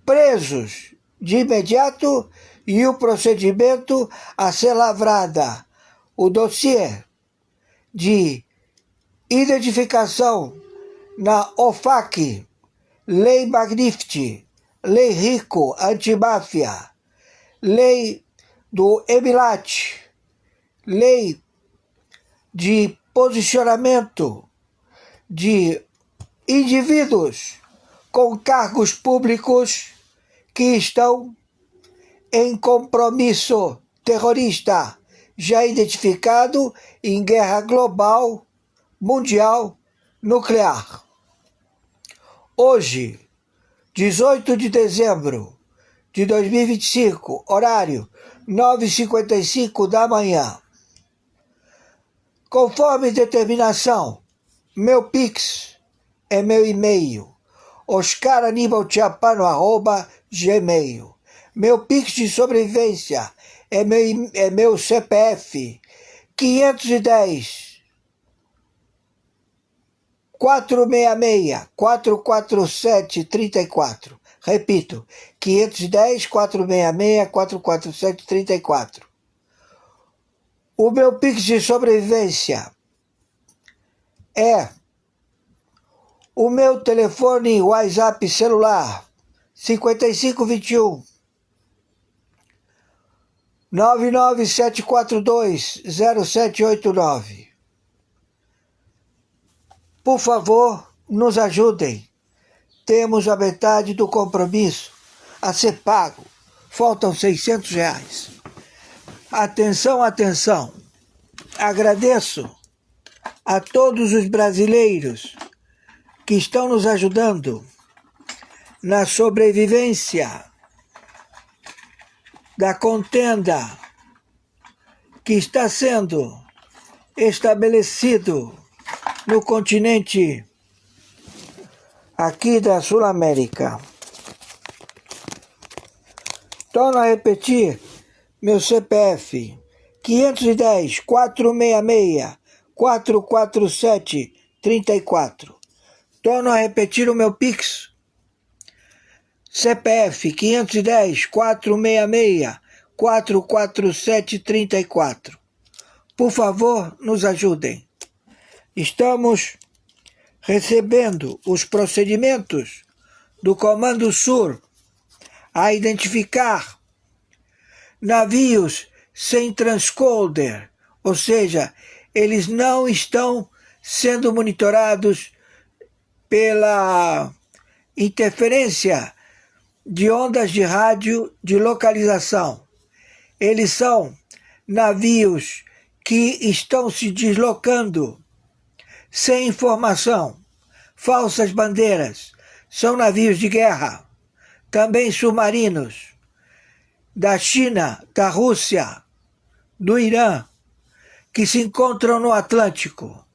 presos de imediato e o procedimento a ser lavrada o dossiê de identificação na OFAC, Lei Magnifici, Lei Rico Antimáfia, Lei do Emilat, Lei de posicionamento de indivíduos com cargos públicos que estão em compromisso terrorista já identificado em guerra global, mundial, nuclear. Hoje, 18 de dezembro de 2025, horário 9h55 da manhã. Conforme determinação, meu Pix é meu e-mail, oscaranibalchiappano@gmail. Meu Pix de sobrevivência é meu CPF, 510 466 447 34. Repito, 510 466 447 34. O meu Pix de sobrevivência é o meu telefone WhatsApp celular 5521 997420789. Por favor, nos ajudem. Temos a metade do compromisso a ser pago. Faltam R$600. Atenção, atenção. Agradeço a todos os brasileiros que estão nos ajudando na sobrevivência da contenda que está sendo estabelecido no continente aqui da Sul-América. Torno a repetir meu CPF 510 466 447 34. Torno a repetir o meu Pix. CPF 510 466 447 34. Por favor, nos ajudem. Estamos recebendo os procedimentos do Comando Sur a identificar navios sem transponder, ou seja, eles não estão sendo monitorados pela interferência de ondas de rádio de localização. Eles são navios que estão se deslocando sem informação, falsas bandeiras, são navios de guerra, também submarinos, da China, da Rússia, do Irã, que se encontram no Atlântico,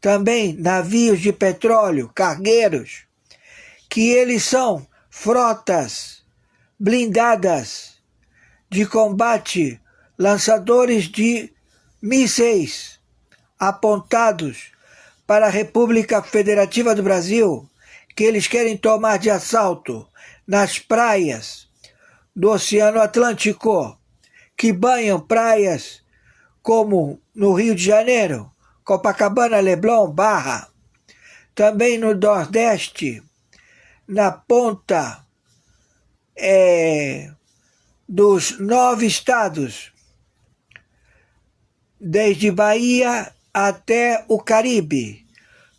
também navios de petróleo, cargueiros, que eles são frotas blindadas de combate, lançadores de mísseis apontados para a República Federativa do Brasil, que eles querem tomar de assalto nas praias do Oceano Atlântico, que banham praias como no Rio de Janeiro, Copacabana, Leblon, Barra. Também no Nordeste, na ponta dos 9 estados, desde Bahia até o Caribe,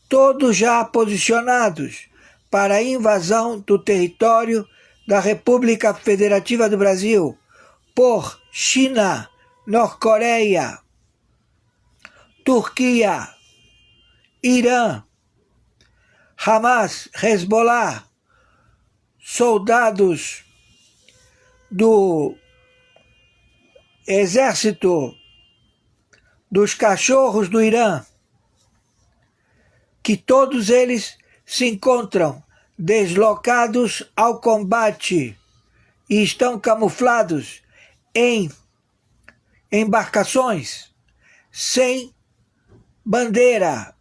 todos já posicionados para a invasão do território da República Federativa do Brasil por China, Norte-Coreia, Turquia, Irã, Hamas, Hezbollah, soldados do exército dos cachorros do Irã, que todos eles se encontram deslocados ao combate e estão camuflados em embarcações sem bandeira.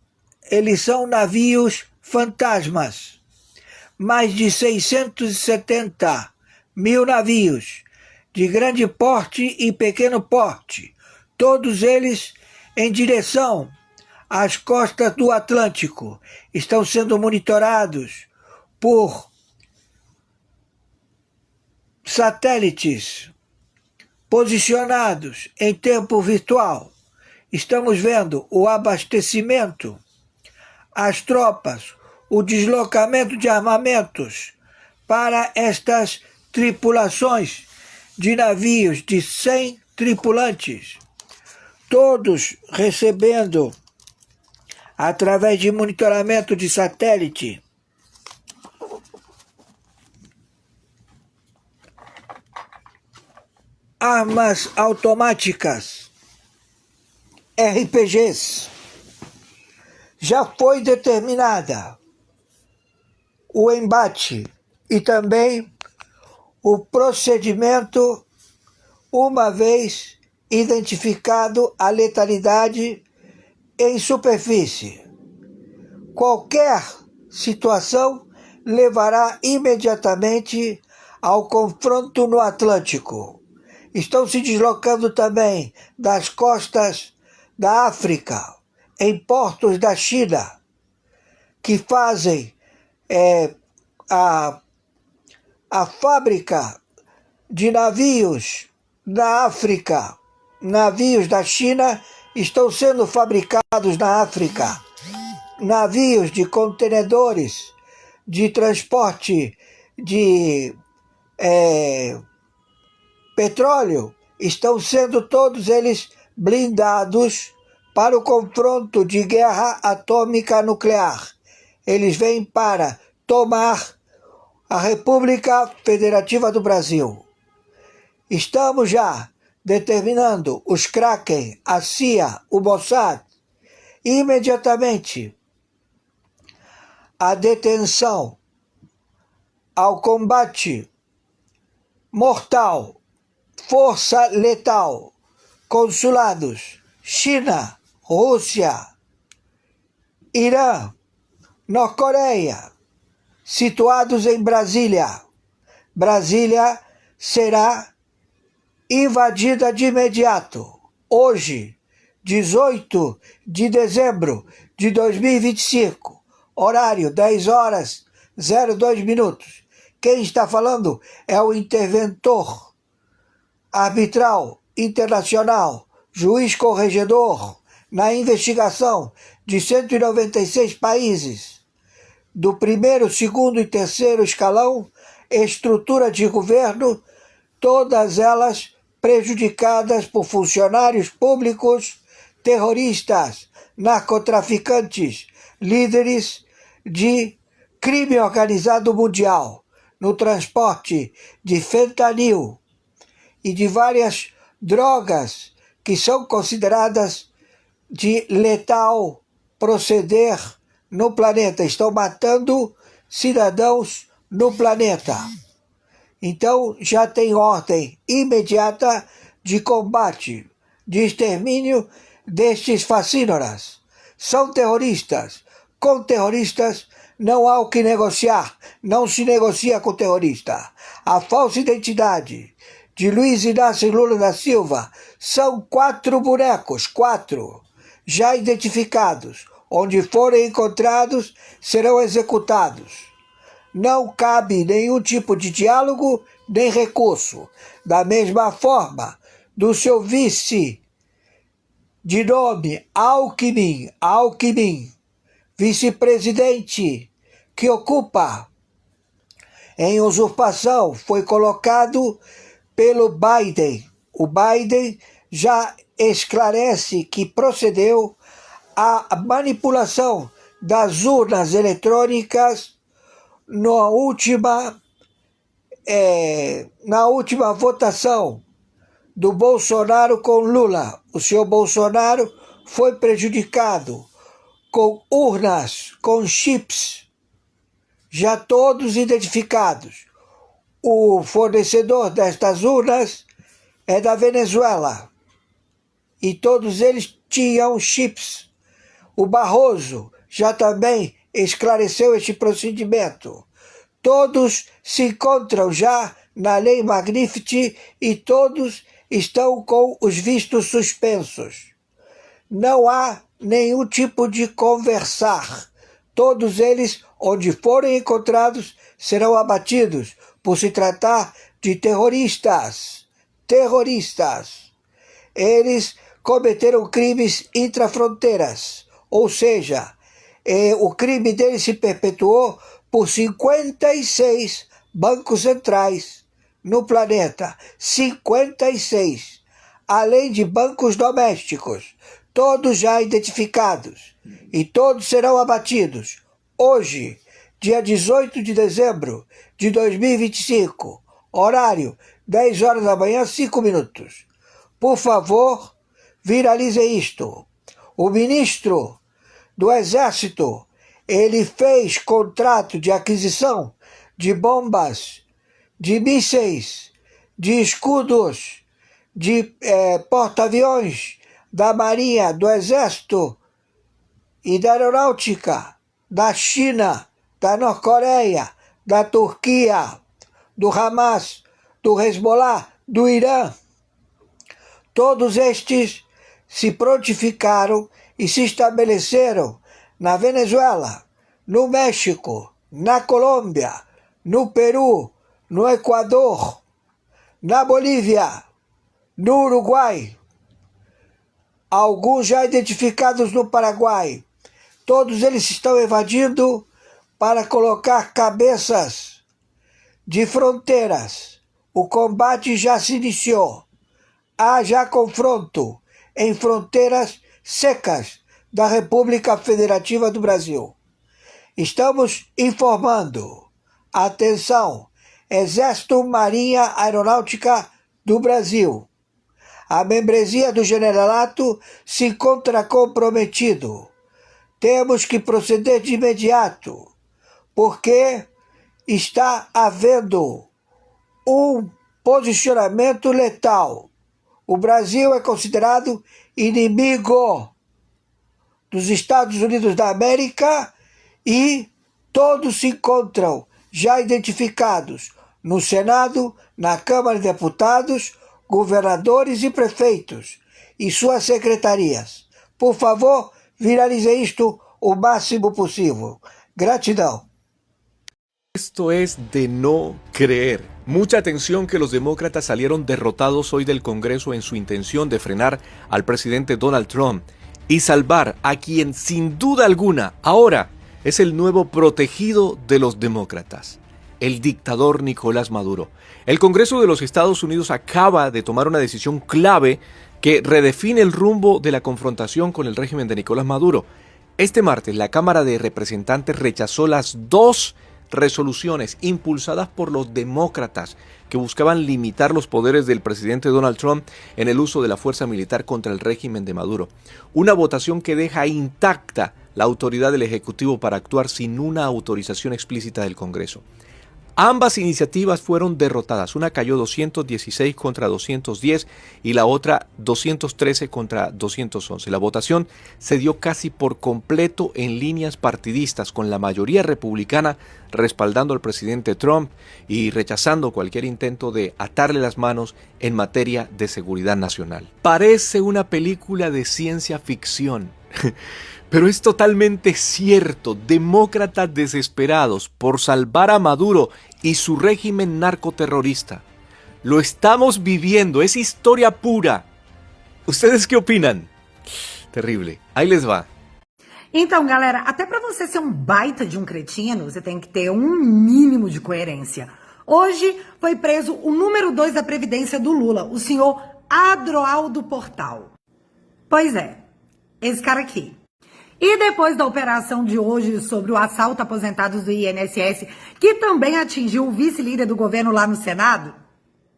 Eles são navios fantasmas. Mais de 670 mil navios de grande porte e pequeno porte, todos eles em direção às costas do Atlântico, estão sendo monitorados por satélites posicionados em tempo virtual. Estamos vendo o abastecimento, as tropas, o deslocamento de armamentos para estas tripulações de navios de 100 tripulantes, todos recebendo, através de monitoramento de satélite, armas automáticas, RPGs. Já foi determinada o embate e também o procedimento, uma vez identificado a letalidade em superfície. Qualquer situação levará imediatamente ao confronto no Atlântico. Estão se deslocando também das costas da África, em portos da China, que fazem a fábrica de navios na África. Navios da China estão sendo fabricados na África. Navios de contenedores de transporte de petróleo estão sendo todos eles blindados para o confronto de guerra atômica nuclear. Eles vêm para tomar a República Federativa do Brasil. Estamos já determinando os Kraken, a CIA, o Mossad, imediatamente a detenção, ao combate mortal, força letal, consulados, China, Rússia, Irã, Norte-Coreia, situados em Brasília. Brasília será invadida de imediato. Hoje, 18 de dezembro de 2025, horário 10h02. Quem está falando é o interventor arbitral internacional, juiz corregedor, na investigação de 196 países, do primeiro, segundo e terceiro escalão, estrutura de governo, todas elas prejudicadas por funcionários públicos, terroristas, narcotraficantes, líderes de crime organizado mundial, no transporte de fentanil e de várias drogas que são consideradas de letal proceder no planeta. Estão matando cidadãos no planeta. Então já tem ordem imediata de combate, de extermínio destes fascínoras. São terroristas. Com terroristas não há o que negociar. Não se negocia com terrorista. A falsa identidade de Luiz Inácio Lula da Silva são 4 bonecos, 4, já identificados. Onde forem encontrados, serão executados. Não cabe nenhum tipo de diálogo nem recurso. Da mesma forma, do seu vice de nome Alckmin, vice-presidente que ocupa em usurpação, foi colocado pelo Biden. O Biden já esclarece que procedeu à manipulação das urnas eletrônicas na última votação do Bolsonaro com Lula. O senhor Bolsonaro foi prejudicado com urnas, com chips, já todos identificados. O fornecedor destas urnas é da Venezuela e todos eles tinham chips. O Barroso já também esclareceu este procedimento. Todos se encontram já na Lei Magnificat e todos estão com os vistos suspensos. Não há nenhum tipo de conversar. Todos eles, onde forem encontrados, serão abatidos por se tratar de terroristas. Terroristas. Eles cometeram crimes intrafronteiras, ou seja, o crime deles se perpetuou por 56 bancos centrais no planeta. 56. Além de bancos domésticos, todos já identificados, e todos serão abatidos. Hoje, dia 18 de dezembro de 2025, horário 10 horas da manhã, 5 minutos. Por favor, viralize isto. O ministro do Exército, ele fez contrato de aquisição de bombas, de mísseis, de escudos, de porta-aviões da Marinha, do Exército e da Aeronáutica, da China, da Norte-Coreia, da Turquia, do Hamas, do Hezbollah, do Irã. Todos estes se prontificaram e se estabeleceram na Venezuela, no México, na Colômbia, no Peru, no Equador, na Bolívia, no Uruguai, alguns já identificados no Paraguai. Todos eles estão evadindo para colocar cabeças de fronteiras. O combate já se iniciou. Há já confronto em fronteiras secas da República Federativa do Brasil. Estamos informando. Atenção, Exército, Marinha, Aeronáutica do Brasil. A membresia do generalato se encontra comprometido. Temos que proceder de imediato, porque está havendo um posicionamento letal. O Brasil é considerado inimigo dos Estados Unidos da América e todos se encontram já identificados no Senado, na Câmara de Deputados, governadores e prefeitos e suas secretarias. Por favor, viralize isto o máximo possível. Gratidão. Esto es de no creer. Mucha atención que los demócratas salieron derrotados hoy del Congreso en su intención de frenar al presidente Donald Trump y salvar a quien sin duda alguna ahora es el nuevo protegido de los demócratas, el dictador Nicolás Maduro. El Congreso de los Estados Unidos acaba de tomar una decisión clave que redefine el rumbo de la confrontación con el régimen de Nicolás Maduro. Este martes la Cámara de Representantes rechazó las 2 resoluciones impulsadas por los demócratas que buscaban limitar los poderes del presidente Donald Trump en el uso de la fuerza militar contra el régimen de Maduro. Una votación que deja intacta la autoridad del Ejecutivo para actuar sin una autorización explícita del Congreso. Ambas iniciativas fueron derrotadas. Una cayó 216 contra 210 y la otra 213 contra 211. La votación se dio casi por completo en líneas partidistas, con la mayoría republicana respaldando al presidente Trump y rechazando cualquier intento de atarle las manos en materia de seguridad nacional. Parece una película de ciencia ficción. Pero es totalmente cierto. Demócratas desesperados por salvar a Maduro y su régimen narcoterrorista. Lo estamos viviendo, es historia pura. ¿Ustedes qué opinan? Terrible. Ahí les va. Então, galera, até para você ser um baita de um cretino, você tem que ter um mínimo de coerência. Hoje foi preso o número 2 da Previdência do Lula, o senhor Adroaldo Portal. Pois é, esse cara aqui. E depois da operação de hoje sobre o assalto a aposentados do INSS, que também atingiu o vice-líder do governo lá no Senado,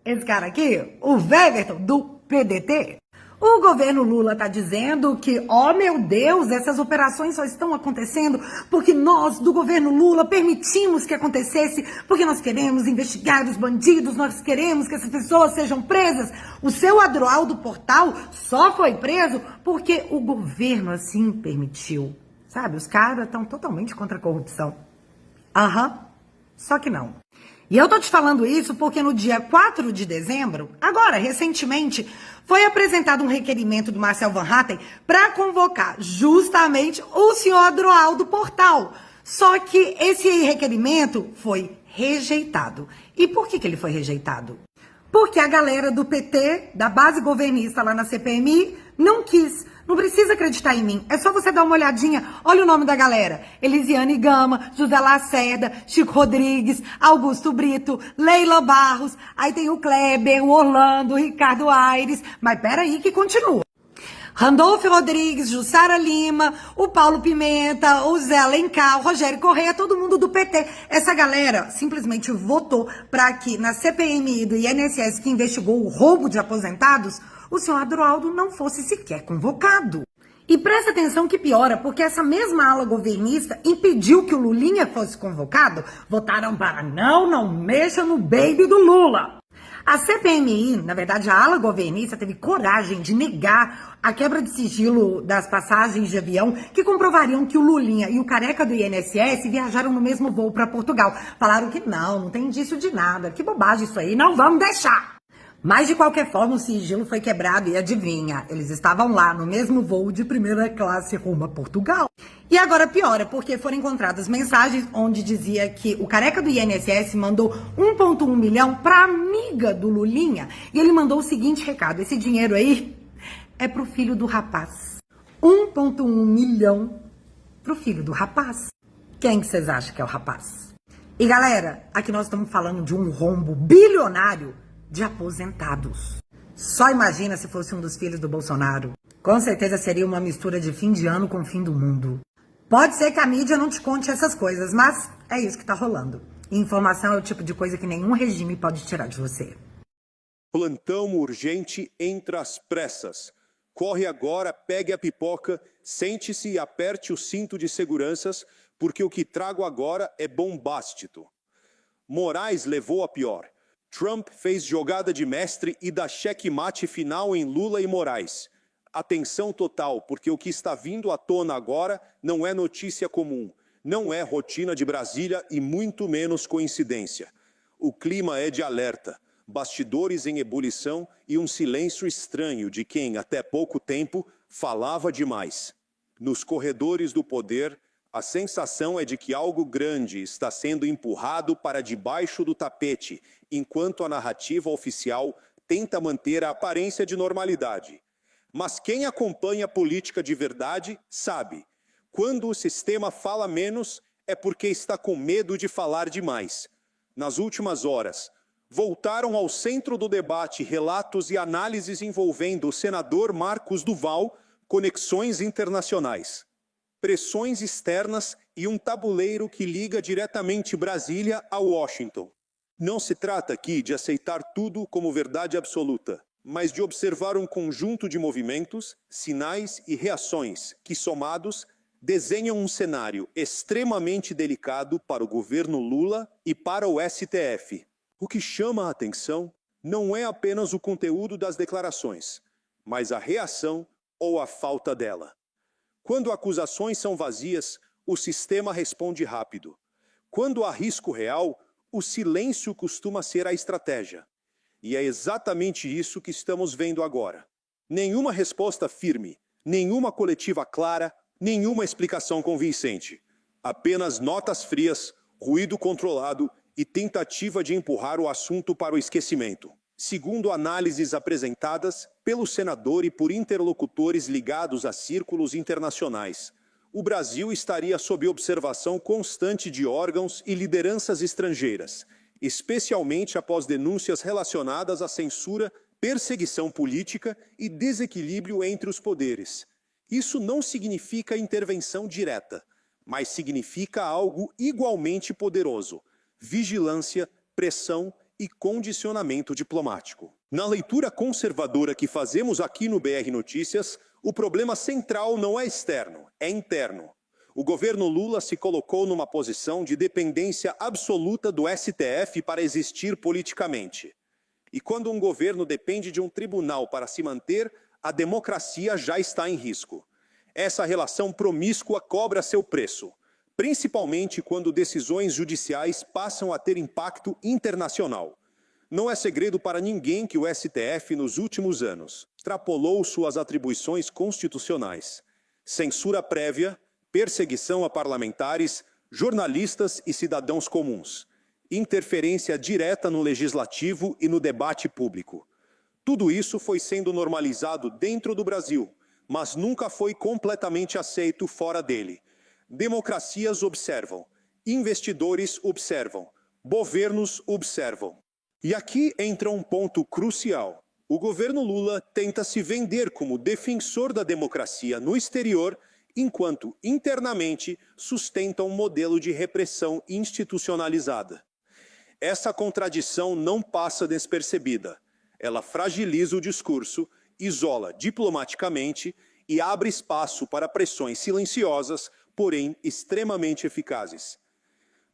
esse cara aqui, o Weverton, do PDT, o governo Lula tá dizendo que, oh meu Deus, essas operações só estão acontecendo porque nós, do governo Lula, permitimos que acontecesse, porque nós queremos investigar os bandidos, nós queremos que essas pessoas sejam presas. O seu Adroaldo Portal só foi preso porque o governo assim permitiu. Sabe, os caras estão totalmente contra a corrupção. Só que não. E eu tô te falando isso porque no dia 4 de dezembro, agora, recentemente, foi apresentado um requerimento do Marcel Van Hatten para convocar justamente o senhor Adroaldo Portal. Só que esse requerimento foi rejeitado. E por que ele foi rejeitado? Porque a galera do PT, da base governista lá na CPMI, não quis. Não precisa acreditar em mim, é só você dar uma olhadinha. Olha o nome da galera: Elisiane Gama, José Lacerda, Chico Rodrigues, Augusto Brito, Leila Barros, aí tem o Kleber, o Orlando, o Ricardo Aires, mas peraí que continua. Randolfo Rodrigues, Jussara Lima, o Paulo Pimenta, o Zé Alencar, o Rogério Correia, todo mundo do PT. Essa galera simplesmente votou para que na CPMI do INSS, que investigou o roubo de aposentados, o senhor Adroaldo não fosse sequer convocado. E presta atenção que piora, porque essa mesma ala governista impediu que o Lulinha fosse convocado. Votaram para não mexa no baby do Lula. A CPMI, na verdade a ala governista, teve coragem de negar a quebra de sigilo das passagens de avião que comprovariam que o Lulinha e o careca do INSS viajaram no mesmo voo para Portugal. Falaram que não tem indício de nada, que bobagem isso aí, não vamos deixar. Mas, de qualquer forma, o sigilo foi quebrado e adivinha, eles estavam lá no mesmo voo de primeira classe rumo a Portugal. E agora piora, porque foram encontradas mensagens onde dizia que o careca do INSS mandou 1,1 milhão para amiga do Lulinha. E ele mandou o seguinte recado: esse dinheiro aí é pro filho do rapaz. 1,1 milhão pro filho do rapaz. Quem que vocês acham que é o rapaz? E galera, aqui nós estamos falando de um rombo bilionário de aposentados. Só imagina se fosse um dos filhos do Bolsonaro. Com certeza seria uma mistura de fim de ano com fim do mundo. Pode ser que a mídia não te conte essas coisas, mas é isso que tá rolando. E informação é o tipo de coisa que nenhum regime pode tirar de você. Plantão urgente entra às pressas. Corre agora, pegue a pipoca, sente-se e aperte o cinto de seguranças, porque o que trago agora é bombástico. Moraes levou a pior. Trump fez jogada de mestre e dá checkmate final em Lula e Moraes. Atenção total, porque o que está vindo à tona agora não é notícia comum, não é rotina de Brasília e muito menos coincidência. O clima é de alerta, bastidores em ebulição e um silêncio estranho de quem, até pouco tempo, falava demais. Nos corredores do poder, a sensação é de que algo grande está sendo empurrado para debaixo do tapete, enquanto a narrativa oficial tenta manter a aparência de normalidade. Mas quem acompanha a política de verdade sabe, quando o sistema fala menos é porque está com medo de falar demais. Nas últimas horas, voltaram ao centro do debate relatos e análises envolvendo o senador Marcos Duval, conexões internacionais, pressões externas e um tabuleiro que liga diretamente Brasília a Washington. Não se trata aqui de aceitar tudo como verdade absoluta, mas de observar um conjunto de movimentos, sinais e reações que, somados, desenham um cenário extremamente delicado para o governo Lula e para o STF. O que chama a atenção não é apenas o conteúdo das declarações, mas a reação ou a falta dela. Quando acusações são vazias, o sistema responde rápido. Quando há risco real, o silêncio costuma ser a estratégia. E é exatamente isso que estamos vendo agora. Nenhuma resposta firme, nenhuma coletiva clara, nenhuma explicação convincente. Apenas notas frias, ruído controlado e tentativa de empurrar o assunto para o esquecimento. Segundo análises apresentadas pelo senador e por interlocutores ligados a círculos internacionais, o Brasil estaria sob observação constante de órgãos e lideranças estrangeiras, especialmente após denúncias relacionadas à censura, perseguição política e desequilíbrio entre os poderes. Isso não significa intervenção direta, mas significa algo igualmente poderoso: vigilância, pressão e condicionamento diplomático. Na leitura conservadora que fazemos aqui no BR Notícias, o problema central não é externo, é interno. O governo Lula se colocou numa posição de dependência absoluta do STF para existir politicamente. E quando um governo depende de um tribunal para se manter, a democracia já está em risco. Essa relação promíscua cobra seu preço, principalmente quando decisões judiciais passam a ter impacto internacional. Não é segredo para ninguém que o STF, nos últimos anos, extrapolou suas atribuições constitucionais. Censura prévia, perseguição a parlamentares, jornalistas e cidadãos comuns, interferência direta no legislativo e no debate público. Tudo isso foi sendo normalizado dentro do Brasil, mas nunca foi completamente aceito fora dele. Democracias observam, investidores observam, governos observam. E aqui entra um ponto crucial. O governo Lula tenta se vender como defensor da democracia no exterior, enquanto internamente sustenta um modelo de repressão institucionalizada. Essa contradição não passa despercebida. Ela fragiliza o discurso, isola diplomaticamente e abre espaço para pressões silenciosas, porém extremamente eficazes.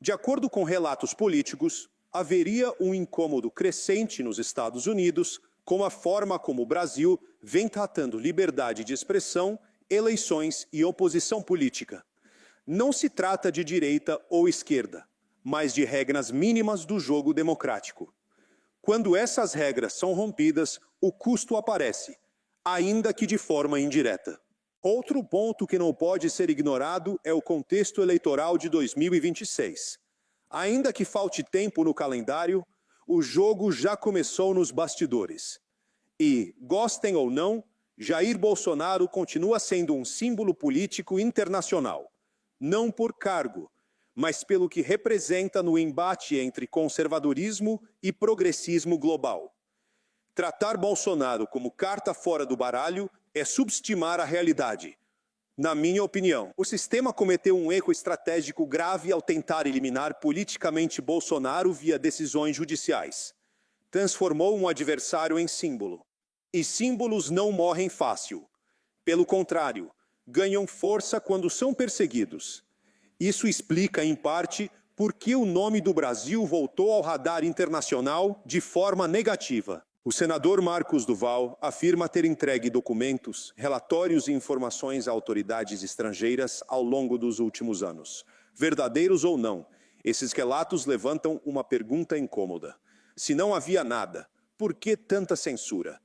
De acordo com relatos políticos, haveria um incômodo crescente nos Estados Unidos com a forma como o Brasil vem tratando liberdade de expressão, eleições e oposição política. Não se trata de direita ou esquerda, mas de regras mínimas do jogo democrático. Quando essas regras são rompidas, o custo aparece, ainda que de forma indireta. Outro ponto que não pode ser ignorado é o contexto eleitoral de 2026. Ainda que falte tempo no calendário, o jogo já começou nos bastidores. E, gostem ou não, Jair Bolsonaro continua sendo um símbolo político internacional. Não por cargo, mas pelo que representa no embate entre conservadorismo e progressismo global. Tratar Bolsonaro como carta fora do baralho é subestimar a realidade. Na minha opinião, o sistema cometeu um erro estratégico grave ao tentar eliminar politicamente Bolsonaro via decisões judiciais. Transformou um adversário em símbolo. E símbolos não morrem fácil. Pelo contrário, ganham força quando são perseguidos. Isso explica, em parte, por que o nome do Brasil voltou ao radar internacional de forma negativa. O senador Marcos Duval afirma ter entregue documentos, relatórios e informações a autoridades estrangeiras ao longo dos últimos anos. Verdadeiros ou não, esses relatos levantam uma pergunta incômoda. Se não havia nada, por que tanta censura?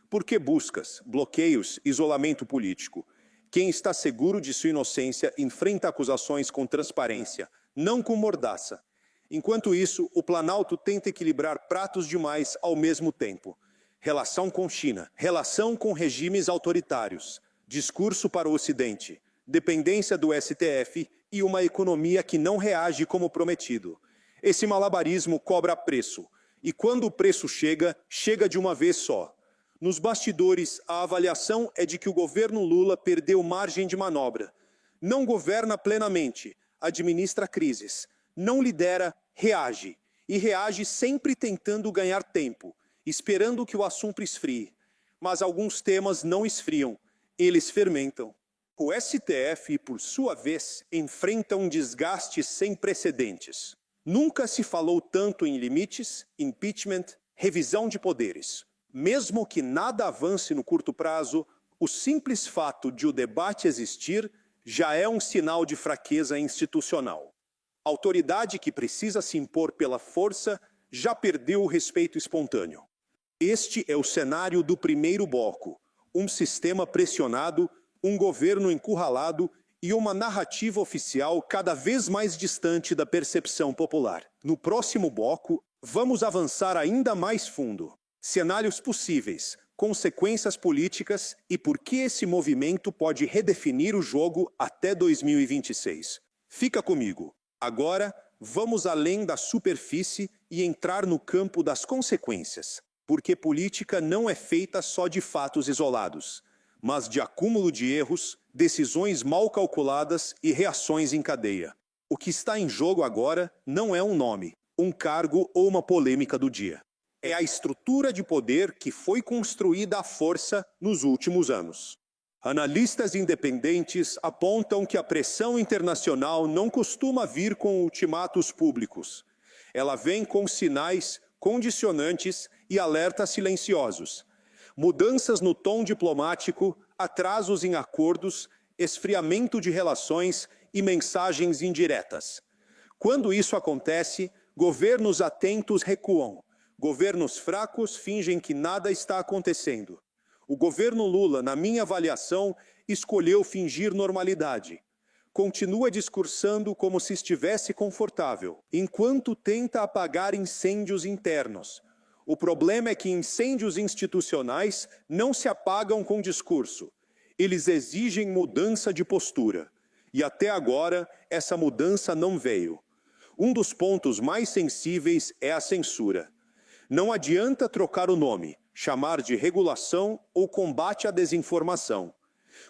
Por que buscas, bloqueios, isolamento político? Quem está seguro de sua inocência enfrenta acusações com transparência, não com mordaça. Enquanto isso, o Planalto tenta equilibrar pratos demais ao mesmo tempo. Relação com China, relação com regimes autoritários, discurso para o Ocidente, dependência do STF e uma economia que não reage como prometido. Esse malabarismo cobra preço, e quando o preço chega, chega de uma vez só. Nos bastidores, a avaliação é de que o governo Lula perdeu margem de manobra. Não governa plenamente, administra crises, não lidera, reage. E reage sempre tentando ganhar tempo, esperando que o assunto esfrie. Mas alguns temas não esfriam, eles fermentam. O STF, por sua vez, enfrenta um desgaste sem precedentes. Nunca se falou tanto em limites, impeachment, revisão de poderes. Mesmo que nada avance no curto prazo, o simples fato de o debate existir já é um sinal de fraqueza institucional. A autoridade que precisa se impor pela força já perdeu o respeito espontâneo. Este é o cenário do primeiro bloco: um sistema pressionado, um governo encurralado e uma narrativa oficial cada vez mais distante da percepção popular. No próximo bloco, vamos avançar ainda mais fundo. Cenários possíveis, consequências políticas e por que esse movimento pode redefinir o jogo até 2026. Fica comigo. Agora, vamos além da superfície e entrar no campo das consequências. Porque política não é feita só de fatos isolados, mas de acúmulo de erros, decisões mal calculadas e reações em cadeia. O que está em jogo agora não é um nome, um cargo ou uma polêmica do dia. É a estrutura de poder que foi construída à força nos últimos anos. Analistas independentes apontam que a pressão internacional não costuma vir com ultimatos públicos. Ela vem com sinais, condicionantes e alertas silenciosos. Mudanças no tom diplomático, atrasos em acordos, esfriamento de relações e mensagens indiretas. Quando isso acontece, governos atentos recuam. Governos fracos fingem que nada está acontecendo. O governo Lula, na minha avaliação, escolheu fingir normalidade. Continua discursando como se estivesse confortável, enquanto tenta apagar incêndios internos. O problema é que incêndios institucionais não se apagam com discurso. Eles exigem mudança de postura. E até agora, essa mudança não veio. Um dos pontos mais sensíveis é a censura. Não adianta trocar o nome, chamar de regulação ou combate à desinformação.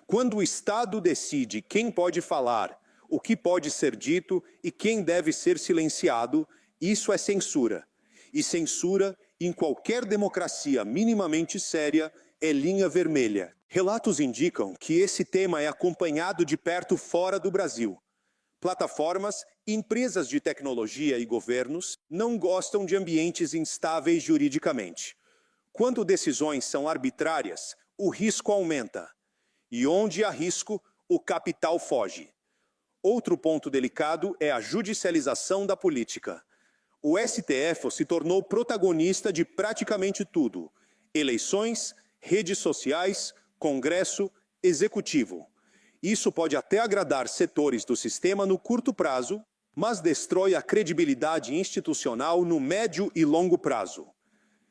Quando o Estado decide quem pode falar, o que pode ser dito e quem deve ser silenciado, isso é censura. E censura, em qualquer democracia minimamente séria, é linha vermelha. Relatos indicam que esse tema é acompanhado de perto fora do Brasil. Plataformas, empresas de tecnologia e governos não gostam de ambientes instáveis juridicamente. Quando decisões são arbitrárias, o risco aumenta. E onde há risco, o capital foge. Outro ponto delicado é a judicialização da política. O STF se tornou protagonista de praticamente tudo: eleições, redes sociais, Congresso, Executivo. Isso pode até agradar setores do sistema no curto prazo, mas destrói a credibilidade institucional no médio e longo prazo.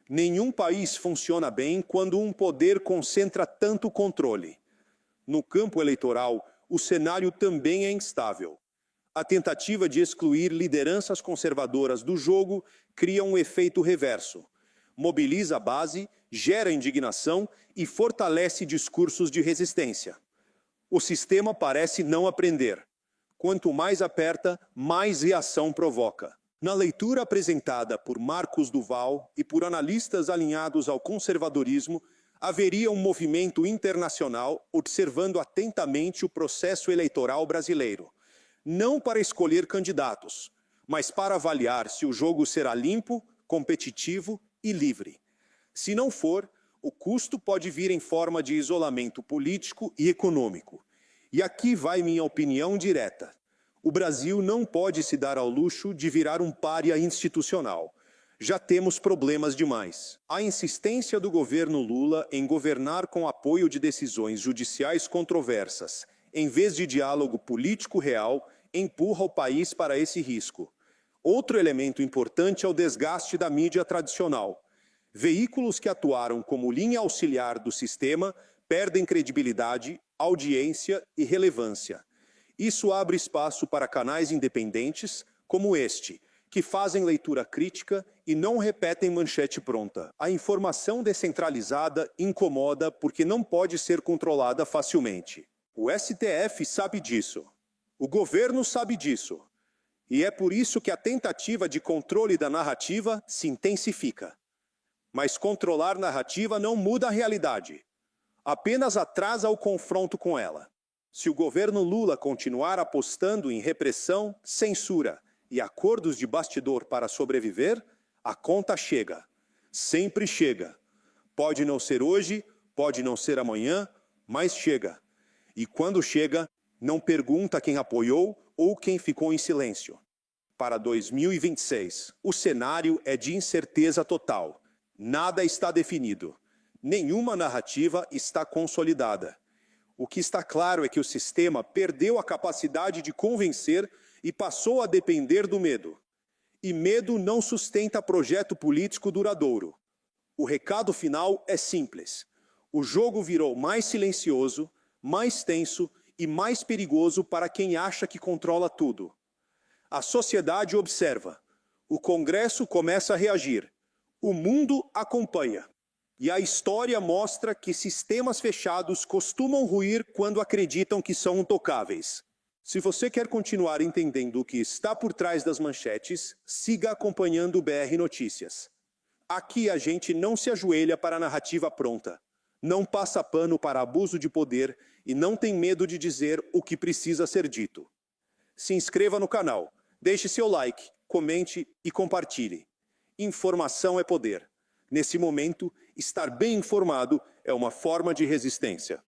Nenhum país funciona bem quando um poder concentra tanto controle. No campo eleitoral, o cenário também é instável. A tentativa de excluir lideranças conservadoras do jogo cria um efeito reverso. Mobiliza a base, gera indignação e fortalece discursos de resistência. O sistema parece não aprender. Quanto mais aperta, mais reação provoca. Na leitura apresentada por Marcos Duval e por analistas alinhados ao conservadorismo, haveria um movimento internacional observando atentamente o processo eleitoral brasileiro. Não para escolher candidatos, mas para avaliar se o jogo será limpo, competitivo e livre. Se não for, o custo pode vir em forma de isolamento político e econômico. E aqui vai minha opinião direta. O Brasil não pode se dar ao luxo de virar um pária institucional. Já temos problemas demais. A insistência do governo Lula em governar com apoio de decisões judiciais controversas, em vez de diálogo político real, empurra o país para esse risco. Outro elemento importante é o desgaste da mídia tradicional. Veículos que atuaram como linha auxiliar do sistema perdem credibilidade, audiência e relevância. Isso abre espaço para canais independentes, como este, que fazem leitura crítica e não repetem manchete pronta. A informação descentralizada incomoda porque não pode ser controlada facilmente. O STF sabe disso. O governo sabe disso. E é por isso que a tentativa de controle da narrativa se intensifica. Mas controlar narrativa não muda a realidade. Apenas atrasa o confronto com ela. Se o governo Lula continuar apostando em repressão, censura e acordos de bastidor para sobreviver, a conta chega. Sempre chega. Pode não ser hoje, pode não ser amanhã, mas chega. E quando chega, não pergunta quem apoiou ou quem ficou em silêncio. Para 2026, o cenário é de incerteza total. Nada está definido. Nenhuma narrativa está consolidada. O que está claro é que o sistema perdeu a capacidade de convencer e passou a depender do medo. E medo não sustenta projeto político duradouro. O recado final é simples. O jogo virou mais silencioso, mais tenso e mais perigoso para quem acha que controla tudo. A sociedade observa. O Congresso começa a reagir. O mundo acompanha. E a história mostra que sistemas fechados costumam ruir quando acreditam que são intocáveis. Se você quer continuar entendendo o que está por trás das manchetes, siga acompanhando o BR Notícias. Aqui a gente não se ajoelha para a narrativa pronta, não passa pano para abuso de poder e não tem medo de dizer o que precisa ser dito. Se inscreva no canal, deixe seu like, comente e compartilhe. Informação é poder. Nesse momento, estar bem informado é uma forma de resistência.